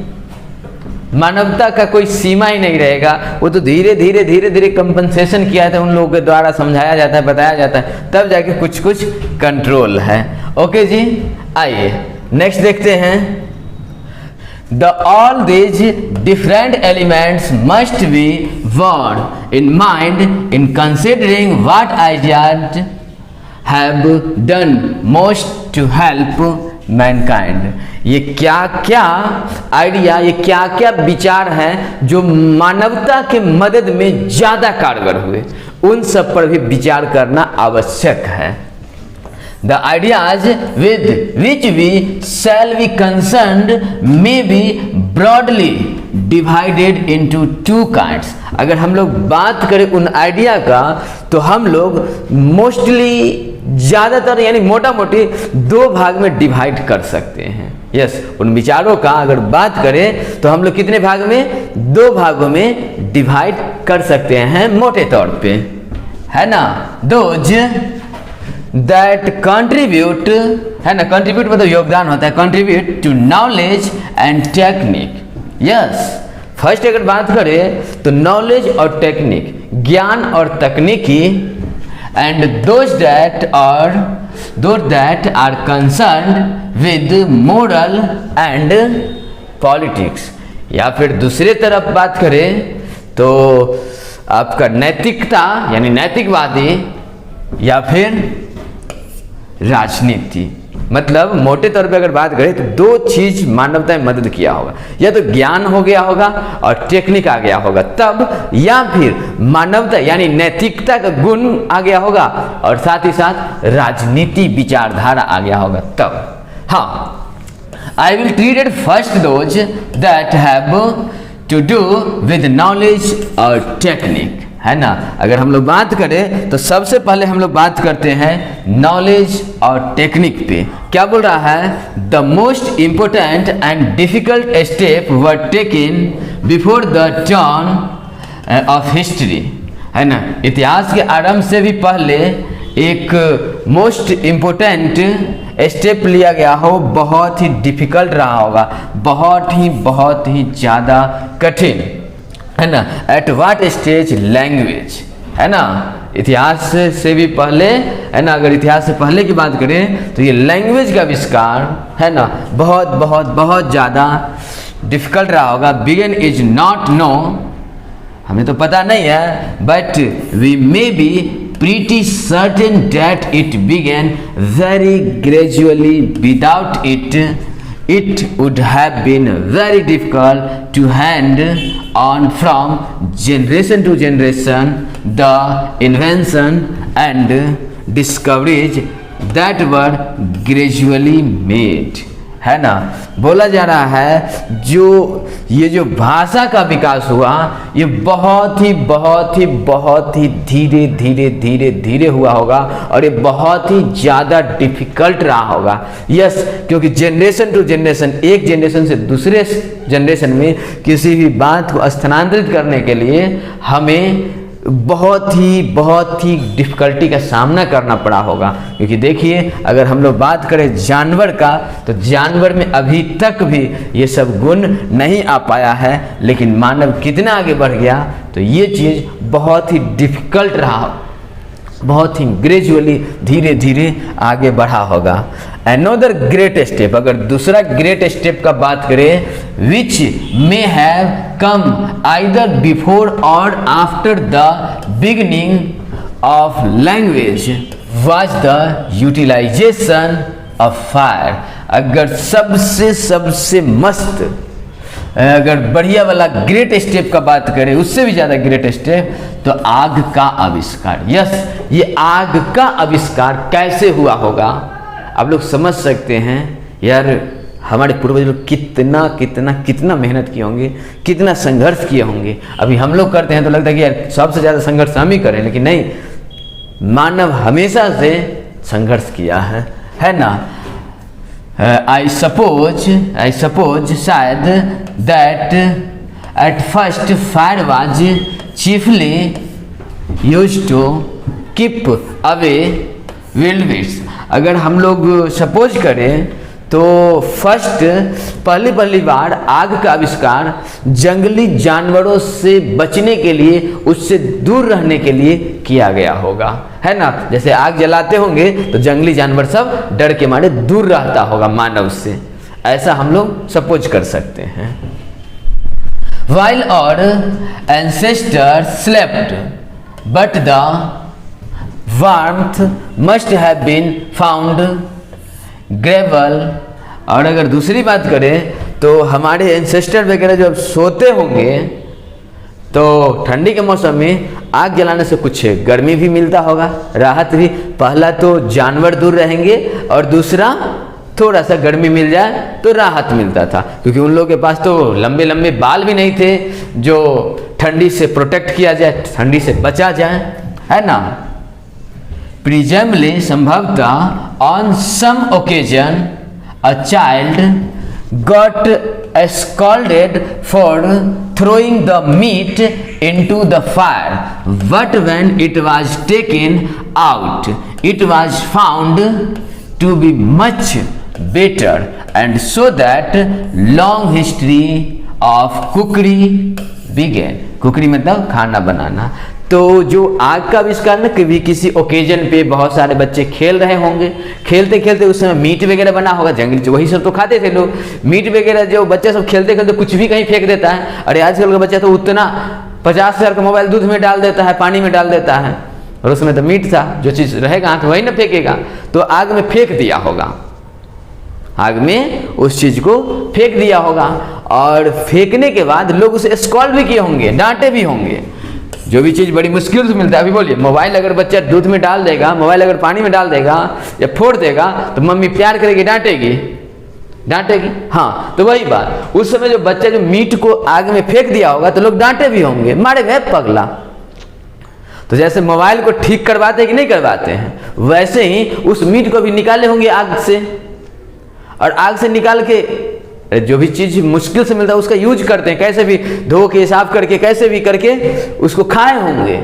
मानवता का कोई सीमा ही नहीं रहेगा। वो तो धीरे धीरे कंपनसेशन किया था, उन लोगों के द्वारा समझाया जाता है, बताया जाता है, तब जाके कुछ कंट्रोल है। ओके जी, आइए नेक्स्ट देखते हैं। The all these different elements must be borne in mind in considering what ideas have done most to help mankind. ये क्या क्या आइडिया, ये क्या क्या विचार हैं जो मानवता के मदद में ज़्यादा कारगर हुए, उन सब पर भी विचार करना आवश्यक है. The ideas with which we shall be concerned may be broadly divided into two kinds. अगर हम लोग बात करें उन आइडिया का तो हम लोग मोस्टली ज़्यादातर यानी मोटा मोटी दो भाग में डिवाइड कर सकते हैं. यस, उन विचारों का अगर बात करें तो हम लोग कितने भाग में, दो भागों में डिवाइड कर सकते हैं मोटे तौर पे, है ना. दोज दैट कंट्रीब्यूट, है ना, कंट्रीब्यूट मतलब योगदान होता है, contribute to knowledge and technique. Yes, first अगर बात करें तो नॉलेज और टेक्निक, ज्ञान और तकनीकी, and those that are concerned with moral and politics. या फिर दूसरे तरफ बात करें तो आपका नैतिकता यानी नैतिकवादी या फिर राजनीति. मतलब मोटे तौर पे अगर बात करें तो दो चीज मानवता में मदद किया होगा, या तो ज्ञान हो गया होगा और टेक्निक आ गया होगा तब, या फिर मानवता यानी नैतिकता का गुण आ गया होगा और साथ ही साथ राजनीति विचारधारा आ गया होगा तब. हाँ, I will treat first those that have to do with knowledge और टेक्निक, है ना. अगर हम लोग बात करें तो सबसे पहले हम लोग बात करते हैं नॉलेज और टेक्निक पे. क्या बोल रहा है, the most important and difficult step were taken before the turn off history, है ना. इतिहास के आरंभ से भी पहले एक मोस्ट इम्पोर्टेंट स्टेप लिया गया हो, बहुत ही डिफिकल्ट रहा होगा, बहुत ही ज़्यादा कठिन, है ना. एट वाट स्टेज, लैंग्वेज, है ना. इतिहास से भी पहले, है ना, अगर इतिहास से पहले की बात करें तो ये लैंग्वेज का आविष्कार, है ना, बहुत ज़्यादा डिफिकल्ट रहा होगा. बिगिन इज नॉट नो, हमें तो पता नहीं है, but we may be pretty certain that it began very gradually. Without it would have been very difficult to hand on from generation to generation the invention and discoveries that were gradually made, है ना. बोला जा रहा है ये जो भाषा का विकास हुआ ये बहुत ही धीरे हुआ होगा और ये बहुत ही ज़्यादा डिफिकल्ट रहा होगा. यस, क्योंकि जनरेशन टू जनरेशन, एक जनरेशन से दूसरे जनरेशन में किसी भी बात को स्थानांतरित करने के लिए हमें बहुत ही डिफ़िकल्टी का सामना करना पड़ा होगा. क्योंकि देखिए, अगर हम लोग बात करें जानवर का तो जानवर में अभी तक भी ये सब गुण नहीं आ पाया है, लेकिन मानव कितना आगे बढ़ गया तो ये चीज़ बहुत ही डिफ़िकल्ट रहा, बहुत ही ग्रेजुअली धीरे आगे बढ़ा होगा. अनदर ग्रेट स्टेप, अगर दूसरा ग्रेट स्टेप का बात करें, which may have come either before or after the beginning of language was the utilization of fire. अगर सबसे मस्त, अगर बढ़िया वाला ग्रेट स्टेप का बात करें, उससे भी ज़्यादा ग्रेट स्टेप तो आग का आविष्कार. यस, ये आग का आविष्कार कैसे हुआ होगा आप लोग समझ सकते हैं. यार, हमारे पूर्वज लोग कितना मेहनत किए होंगे, कितना संघर्ष किए होंगे. अभी हम लोग करते हैं तो लगता है कि यार सबसे ज़्यादा संघर्ष हम ही करें, लेकिन नहीं, मानव हमेशा से संघर्ष किया है ना. I suppose शायद that at first fire was chiefly used to keep away wild beasts. अगर हम लोग सपोज करें तो पहली बार आग का आविष्कार जंगली जानवरों से बचने के लिए, उससे दूर रहने के लिए किया गया होगा, है ना. जैसे आग जलाते होंगे तो जंगली जानवर सब डर के मारे दूर रहता होगा मानव से. ऐसा हम लोग सपोज कर सकते हैं। While our ancestors slept, but the warmth must have been found gravel। और अगर दूसरी बात करें तो हमारे एंसेस्टर वगैरह जब सोते होंगे तो ठंडी के मौसम में आग जलाने से कुछ गर्मी भी मिलता होगा, राहत भी। पहला तो जानवर दूर रहेंगे और दूसरा थोड़ा सा गर्मी मिल जाए तो राहत मिलता था, क्योंकि उन लोगों के पास तो लंबे लंबे बाल भी नहीं थे जो ठंडी से प्रोटेक्ट किया जाए, ठंडी से बचा जाए, है ना। प्रिजमली संभवतः on some occasion a child got scolded for throwing the meat into the fire, but when it was taken out it was found to be much better, and so that long history of cookery began। कुकरी मतलब खाना बनाना। तो जो आग का आविष्कार ना, कभी किसी ओकेजन पे बहुत सारे बच्चे खेल रहे होंगे, खेलते खेलते उस समय मीट वगैरह बना होगा, जंगली वही सब तो खाते थे लोग, मीट वगैरह जो बच्चे सब खेलते खेलते कुछ भी कहीं फेंक देता है। अरे आजकल का बच्चा तो उतना 50,000 का मोबाइल दूध में डाल देता है, पानी में डाल देता है, और उसमें तो मीट था, जो चीज़ रहेगा तो वही ना फेंकेगा, तो आग में फेंक दिया होगा, आग में उस चीज को फेंक दिया होगा। और फेंकने के बाद लोग उसे स्कॉल्ड भी किए होंगे, डांटे भी होंगे। जो भी चीज बड़ी मुश्किल से मिलता है, अभी बोलिए मोबाइल अगर बच्चा दूध में डाल देगा, मोबाइल अगर पानी में डाल देगा या फोड़ देगा तो मम्मी प्यार करेगी, डांटेगी, डांटेगी। हाँ, तो वही बात, उस समय जो बच्चा जो मीट को आग में फेंक दिया होगा तो लोग डांटे भी होंगे, मारे गए पगला। तो जैसे मोबाइल को ठीक करवाते हैं कि नहीं करवाते हैं, वैसे ही उस मीट को भी निकाले होंगे आग से, और आग से निकाल के जो भी चीज मुश्किल से मिलता है उसका यूज करते हैं, कैसे भी धो के साफ करके कैसे भी करके उसको खाए होंगे।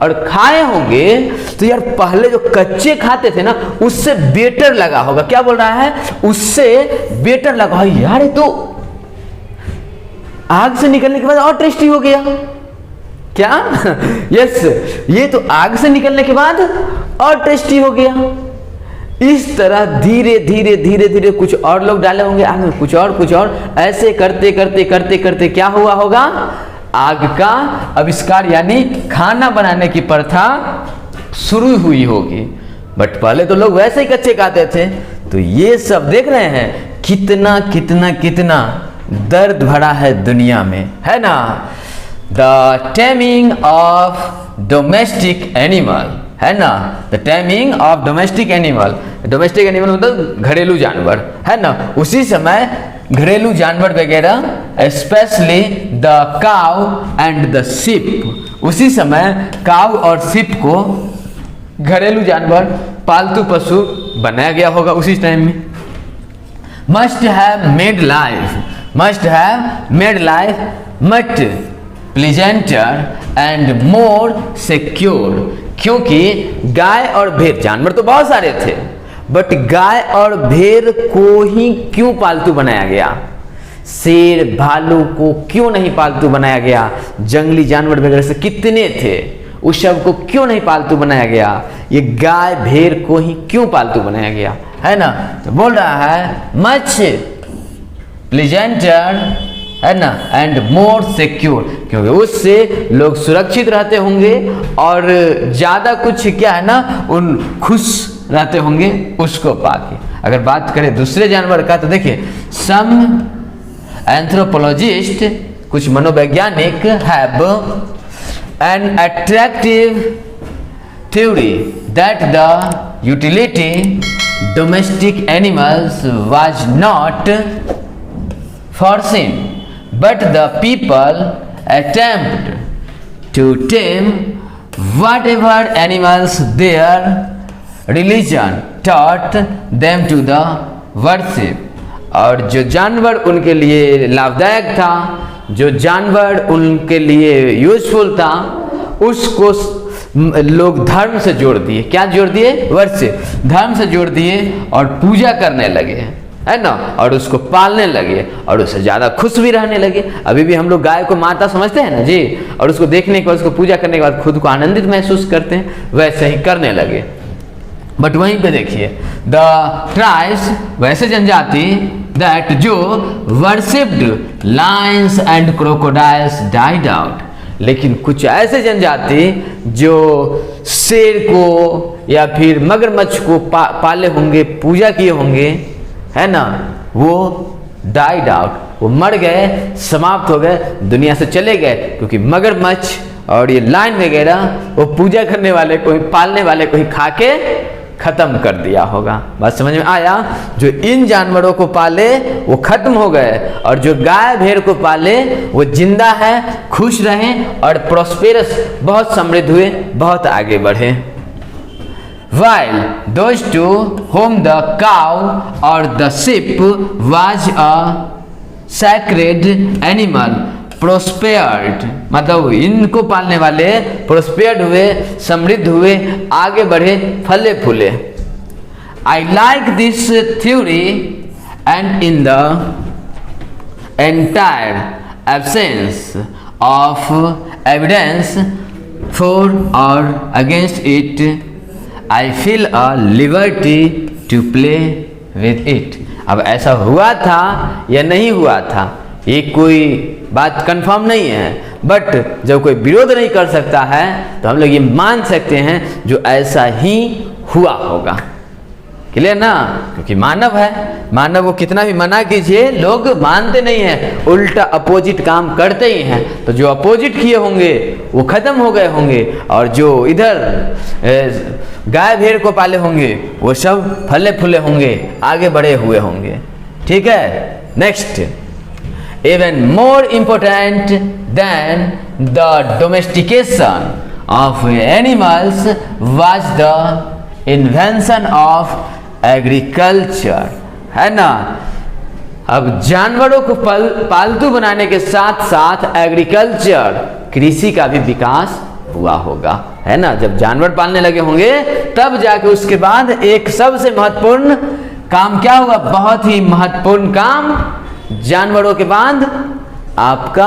और खाए होंगे तो यार पहले जो कच्चे खाते थे ना उससे बेटर लगा होगा। क्या बोल रहा है? उससे बेटर लगा यार, ये तो आग से निकलने के बाद और टेस्टी हो गया। क्या? यस, ये तो आग से निकलने के बाद और टेस्टी हो गया। इस तरह धीरे धीरे धीरे धीरे कुछ और लोग डाले होंगे आग में, कुछ और, ऐसे करते करते करते करते क्या हुआ होगा? आग का आविष्कार यानी खाना बनाने की प्रथा शुरू हुई होगी। बट पहले तो लोग वैसे ही कच्चे खाते थे। तो ये सब देख रहे हैं कितना कितना कितना दर्द भरा है दुनिया में, है ना। The taming of domestic animal, है ना, the taming of domestic animal. Domestic animal मतलब घरेलू जानवर, है ना। उसी समय घरेलू जानवर वगैरह specially the cow and the ship, उसी समय काउ और शिप को घरेलू जानवर, पालतू पशु बनाया गया होगा उसी टाइम में। Must have made life much pleasanter and more secure, क्योंकि गाय और भेड़, जानवर तो बहुत सारे थे बट गाय और भेड़ को ही क्यों पालतू बनाया गया? शेर भालू को क्यों नहीं पालतू बनाया गया? जंगली जानवर वगैरह से कितने थे, उस सब को क्यों नहीं पालतू बनाया गया? ये गाय भेड़ को ही क्यों पालतू बनाया गया, है ना। तो बोल रहा है मच प्लीजेंटर, है ना, एंड मोर सिक्योर, क्योंकि उससे लोग सुरक्षित रहते होंगे और ज्यादा कुछ क्या है ना, उन खुश रहते होंगे उसको पाके। अगर बात करें दूसरे जानवर का तो देखिए, सम एंथ्रोपोलॉजिस्ट, कुछ मनोवैज्ञानिक, have an attractive theory that the utility domestic animals was not foreseen, but the people attempt to tame whatever animals their religion taught them to the worship। और जो जानवर उनके लिए लाभदायक था, जो जानवर उनके लिए यूजफुल था, उसको लोग धर्म से जोड़ दिए। क्या जोड़ दिए? वर्शिप, धर्म से जोड़ दिए और पूजा करने लगे, है ना, और उसको पालने लगे और उससे ज़्यादा खुश भी रहने लगे। अभी भी हम लोग गाय को माता समझते हैं ना जी, और उसको देखने के बाद, उसको पूजा करने के बाद खुद को आनंदित महसूस करते हैं, वैसे ही करने लगे। बट वहीं पे देखिए, द ट्राइब्स, वैसे जनजाति that जो worshipped lions and crocodiles died out, लेकिन कुछ ऐसे जनजाति जो शेर को या फिर मगरमच्छ को पाले होंगे, पूजा किए होंगे, है ना, वो डाइड आउट, वो मर गए, समाप्त हो गए, दुनिया से चले गए, क्योंकि मगरमच्छ और ये लाइन वगैरह वो पूजा करने वाले को ही, पालने वाले को ही खा के खत्म कर दिया होगा। बात समझ में आया? जो इन जानवरों को पाले वो खत्म हो गए, और जो गाय भेड़ को पाले वो जिंदा है, खुश रहे और प्रोस्पेरस, बहुत समृद्ध हुए, बहुत आगे बढ़े। While those to whom the cow or the sheep was a sacred animal prospered, मतलब इनको पालने वाले प्रोस्पेयर्ड हुए, समृद्ध हुए, आगे बढ़े, फले फूले। I like this theory, and in the entire absence of evidence for or against it, I feel a liberty to play with it। अब ऐसा हुआ था या नहीं हुआ था, ये कोई बात कंफर्म नहीं है, बट जब कोई विरोध नहीं कर सकता है तो हम लोग ये मान सकते हैं जो ऐसा ही हुआ होगा। क्लियर ना? क्योंकि मानव है, मानव को कितना भी मना कीजिए, लोग मानते नहीं हैं, उल्टा अपोजिट काम करते ही हैं। तो जो अपोजिट किए होंगे वो खत्म हो गए होंगे, और जो इधर गाय भेड़ को पाले होंगे वो सब फले फूले होंगे, आगे बढ़े हुए होंगे। ठीक है, next, even more important than the domestication of animals was the invention of agriculture, है ना। अब जानवरों को पालतू बनाने के साथ साथ एग्रीकल्चर, कृषि का भी विकास हुआ होगा, है ना। जब जानवर पालने लगे होंगे तब जाके उसके बाद एक सबसे महत्वपूर्ण काम क्या हुआ, बहुत ही महत्वपूर्ण काम, जानवरों के बाद आपका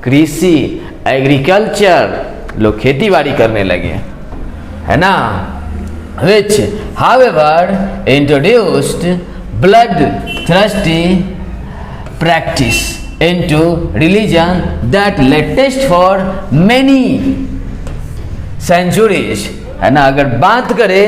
कृषि, एग्रीकल्चर, लोग खेती बाड़ी करने लगे, है ना। which however introduced bloodthirsty practice into religion that lasted for many centuries, है ना। अगर बात करें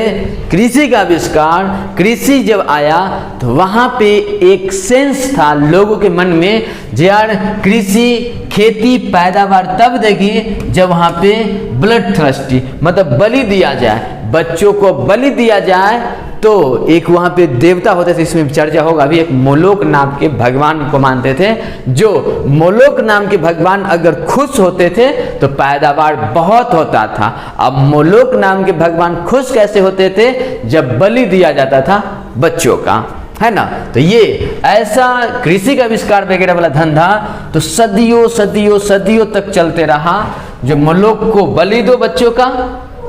कृषि का आविष्कार, कृषि जब आया तो वहाँ पे एक सेंस था लोगों के मन में, यार कृषि, खेती, पैदावार तब देगी जब वहाँ पे ब्लड थर्स्टी, मतलब बलि दिया जाए, बच्चों को बलि दिया जाए। तो एक वहाँ पे देवता होते थे, इसमें चर्चा होगा अभी, एक मोलोक नाम के भगवान को मानते थे। जो मोलोक नाम के भगवान अगर खुश होते थे तो पैदावार बहुत होता था। अब मोलोक नाम के भगवान खुश कैसे होते थे? जब बलि दिया जाता था बच्चों का, है ना। तो ये ऐसा कृषि का आविष्कार वगैरह वाला धंधा तो सदियों सदियों सदियों तक चलते रहा। जो मोलोक को बलि दो बच्चों का,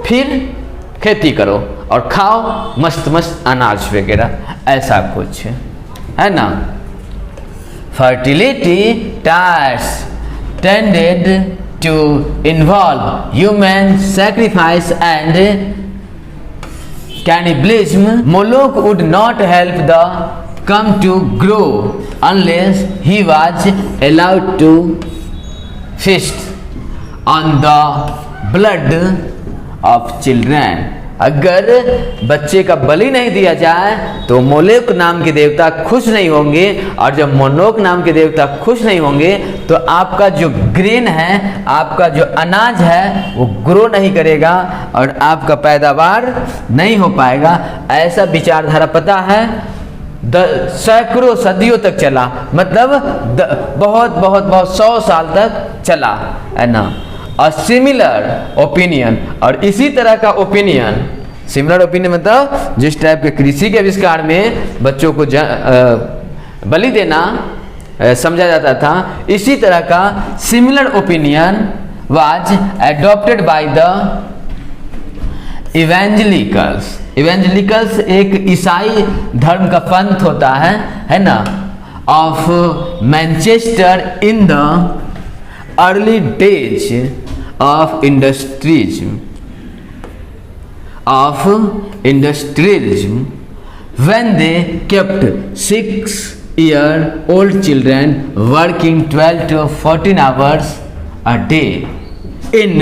फिर खेती करो और खाओ मस्त मस्त अनाज वगैरह, ऐसा कुछ, है ना। Fertility task tended to involve human sacrifice and cannibalism. Moloch would not help the come to grow unless he was allowed to feast on the blood of children. अगर बच्चे का बलि नहीं दिया जाए तो मोलोक नाम के देवता खुश नहीं होंगे, और जब मोलोक नाम के देवता खुश नहीं होंगे तो आपका जो ग्रेन है, आपका जो अनाज है वो ग्रो नहीं करेगा और आपका पैदावार नहीं हो पाएगा। ऐसा विचारधारा पता है सैकड़ों सदियों तक चला, मतलब बहुत बहुत बहुत 100 साल तक चला, है ना। अ सिमिलर ओपिनियन, और इसी तरह का ओपिनियन, सिमिलर ओपिनियन मतलब जिस टाइप के कृषि के आविष्कार में बच्चों को बलि देना समझा जाता था, इसी तरह का similar opinion was adopted by the evangelicals. Evangelicals एक ईसाई धर्म का पंथ होता है ना, of Manchester in the early days of industrialism when they kept 6 year old children working 12 to 14 hours a day in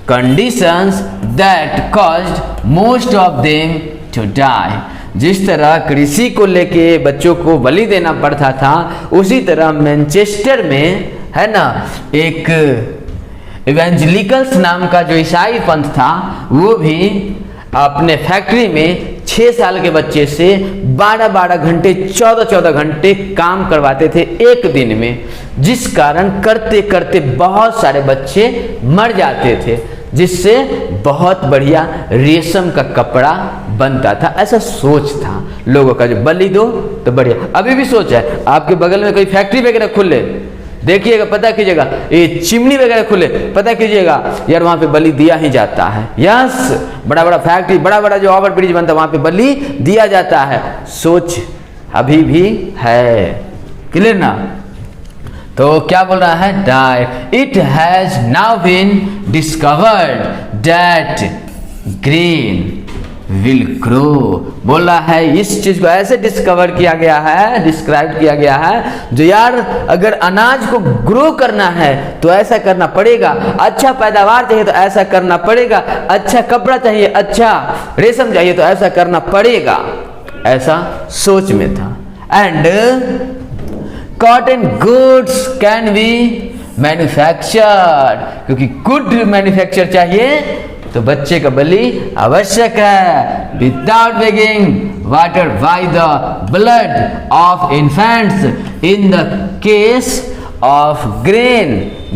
conditions that caused most of them to die. जिस तरह कृषि को लेके बच्चों को बलि देना पड़ता था, उसी तरह मैनचेस्टर में है ना एक इवेंजलिकल्स नाम का जो ईसाई पंथ था, वो भी अपने फैक्ट्री में 6 साल के बच्चे से 12-12 घंटे 14-14 घंटे काम करवाते थे एक दिन में, जिस कारण करते करते बहुत सारे बच्चे मर जाते थे, जिससे बहुत बढ़िया रेशम का कपड़ा बनता था। ऐसा सोच था लोगों का, जो बलि दो तो बढ़िया। अभी भी सोच है, आपके बगल में कोई फैक्ट्री वगैरह खुले, देखिएगा, पता कीजिएगा, ये चिमनी वगैरह खुले, पता कीजिएगा यार वहाँ पे बलि दिया ही जाता है। यस, बड़ा बड़ा फैक्ट्री, बड़ा बड़ा जो ओवर ब्रिज बनता है, वहाँ पे बलि दिया जाता है। सोच अभी भी है, क्लियर ना? तो क्या बोल रहा है? Diet it has now been discovered that grain will grow. बोल रहा है इस चीज को ऐसे डिस्कवर किया गया है, डिस्क्राइब किया गया है, जो यार अगर अनाज को ग्रो करना है तो ऐसा करना पड़ेगा, अच्छा पैदावार चाहिए तो ऐसा करना पड़ेगा, अच्छा कपड़ा चाहिए, अच्छा रेशम चाहिए तो ऐसा करना पड़ेगा, ऐसा सोच में था। And cotton goods can be manufactured, क्योंकि गुड मैन्युफैक्चर चाहिए तो बच्चे का बलि आवश्यक है। Without begging water by the blood of infants in the case of grain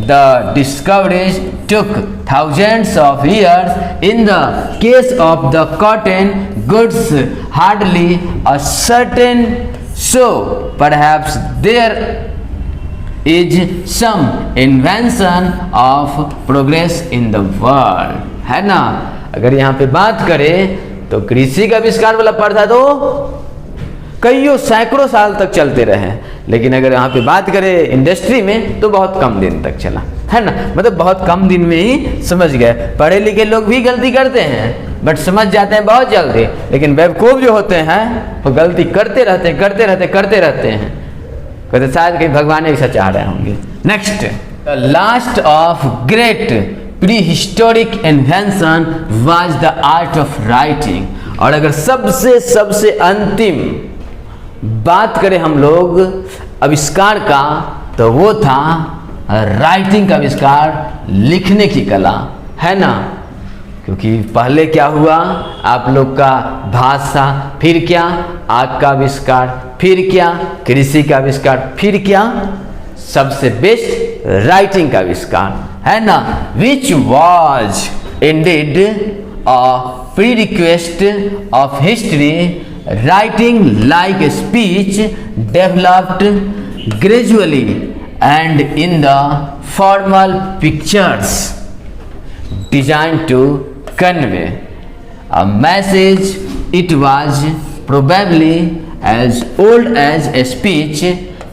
the discoveries took thousands of years. In the case of the cotton goods, hardly a certain. So perhaps there is some invention of progress in the world, है ना? अगर यहाँ पे बात करें तो कृषि का आविष्कार वाला पढ़ा तो कईयों सैकड़ों साल तक चलते रहे, लेकिन अगर यहाँ पे बात करें इंडस्ट्री में तो बहुत कम दिन तक चला, है ना? मतलब बहुत कम दिन में ही समझ गए। पढ़े लिखे लोग भी गलती करते हैं बट समझ जाते हैं बहुत जल्दी, लेकिन बेवकूफ जो होते हैं वो गलती करते रहते हैं। कहते शायद कहीं भगवान ऐसा चाह रहे होंगे। Next, the last of great pre historic invention was the art of writing. और अगर सबसे अंतिम बात करें हम लोग आविष्कार का, तो वो था राइटिंग का आविष्कार, लिखने की कला, है ना? क्योंकि पहले क्या हुआ, आप लोग का भाषा, फिर क्या आग का आविष्कार, फिर क्या कृषि का आविष्कार, फिर क्या सबसे बेस्ट राइटिंग का आविष्कार, है ना? Which was indeed a prerequisite of history, writing like a speech developed gradually and in the formal pictures designed to convey a message. It was probably as old as a speech,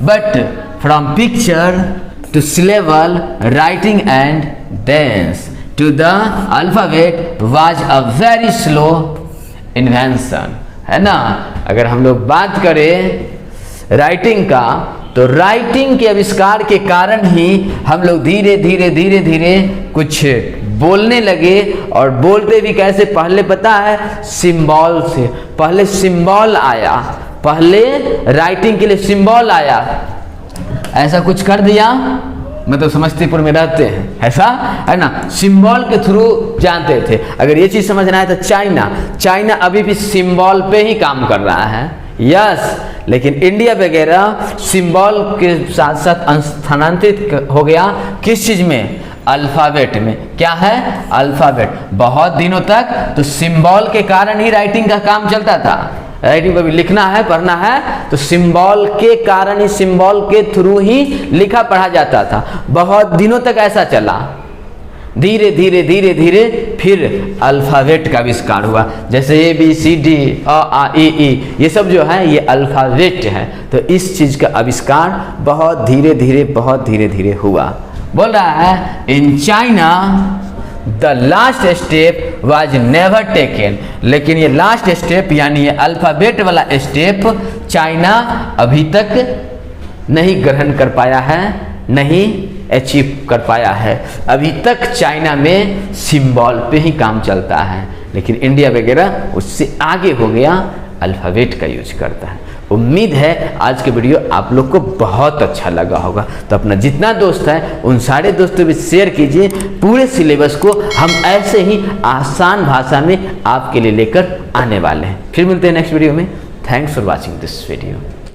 but from picture to syllable writing and thence to the alphabet was a very slow invention, है ना? अगर हम लोग बात करें writing का, तो writing के आविष्कार के कारण ही हम लोग धीरे धीरे कुछ बोलने लगे। और बोलते भी कैसे? पहले पता है सिंबल से, पहले सिंबल आया, पहले राइटिंग के लिए सिंबल आया। ऐसा कुछ कर दिया, मतलब समस्तीपुर में रहते हैं, ऐसा है ना, सिंबल के थ्रू जानते थे। अगर ये चीज समझना है तो चाइना अभी भी सिंबल पे ही काम कर रहा है, यस। लेकिन इंडिया वगैरह सिंबल के साथ साथ स्थानांतरित हो गया किस चीज में? अल्फाबेट में। क्या है? अल्फाबेट। बहुत दिनों तक तो सिंबल के कारण ही राइटिंग का काम चलता था। राइटिंग को भी लिखना है, पढ़ना है तो सिंबल के कारण ही, सिंबल के थ्रू ही लिखा पढ़ा जाता था। बहुत दिनों तक ऐसा चला। धीरे धीरे फिर अल्फाबेट का आविष्कार हुआ। जैसे ABCD अ आ इ ई, ये सब जो है ये अल्फाबेट है। तो इस चीज का आविष्कार बहुत धीरे धीरे हुआ। बोल रहा है in China the last step was never taken, लेकिन ये लास्ट स्टेप यानी ये अल्फ़ाबेट वाला स्टेप चाइना अभी तक नहीं ग्रहण कर पाया है, नहीं अचीव कर पाया है। अभी तक चाइना में सिंबल पे ही काम चलता है, लेकिन इंडिया वगैरह उससे आगे हो गया, अल्फ़ाबेट का यूज करता है। उम्मीद है आज के वीडियो आप लोग को बहुत अच्छा लगा होगा, तो अपना जितना दोस्त है उन सारे दोस्तों भी शेयर कीजिए। पूरे सिलेबस को हम ऐसे ही आसान भाषा में आपके लिए लेकर आने वाले हैं। फिर मिलते हैं नेक्स्ट वीडियो में। Thanks for watching this video.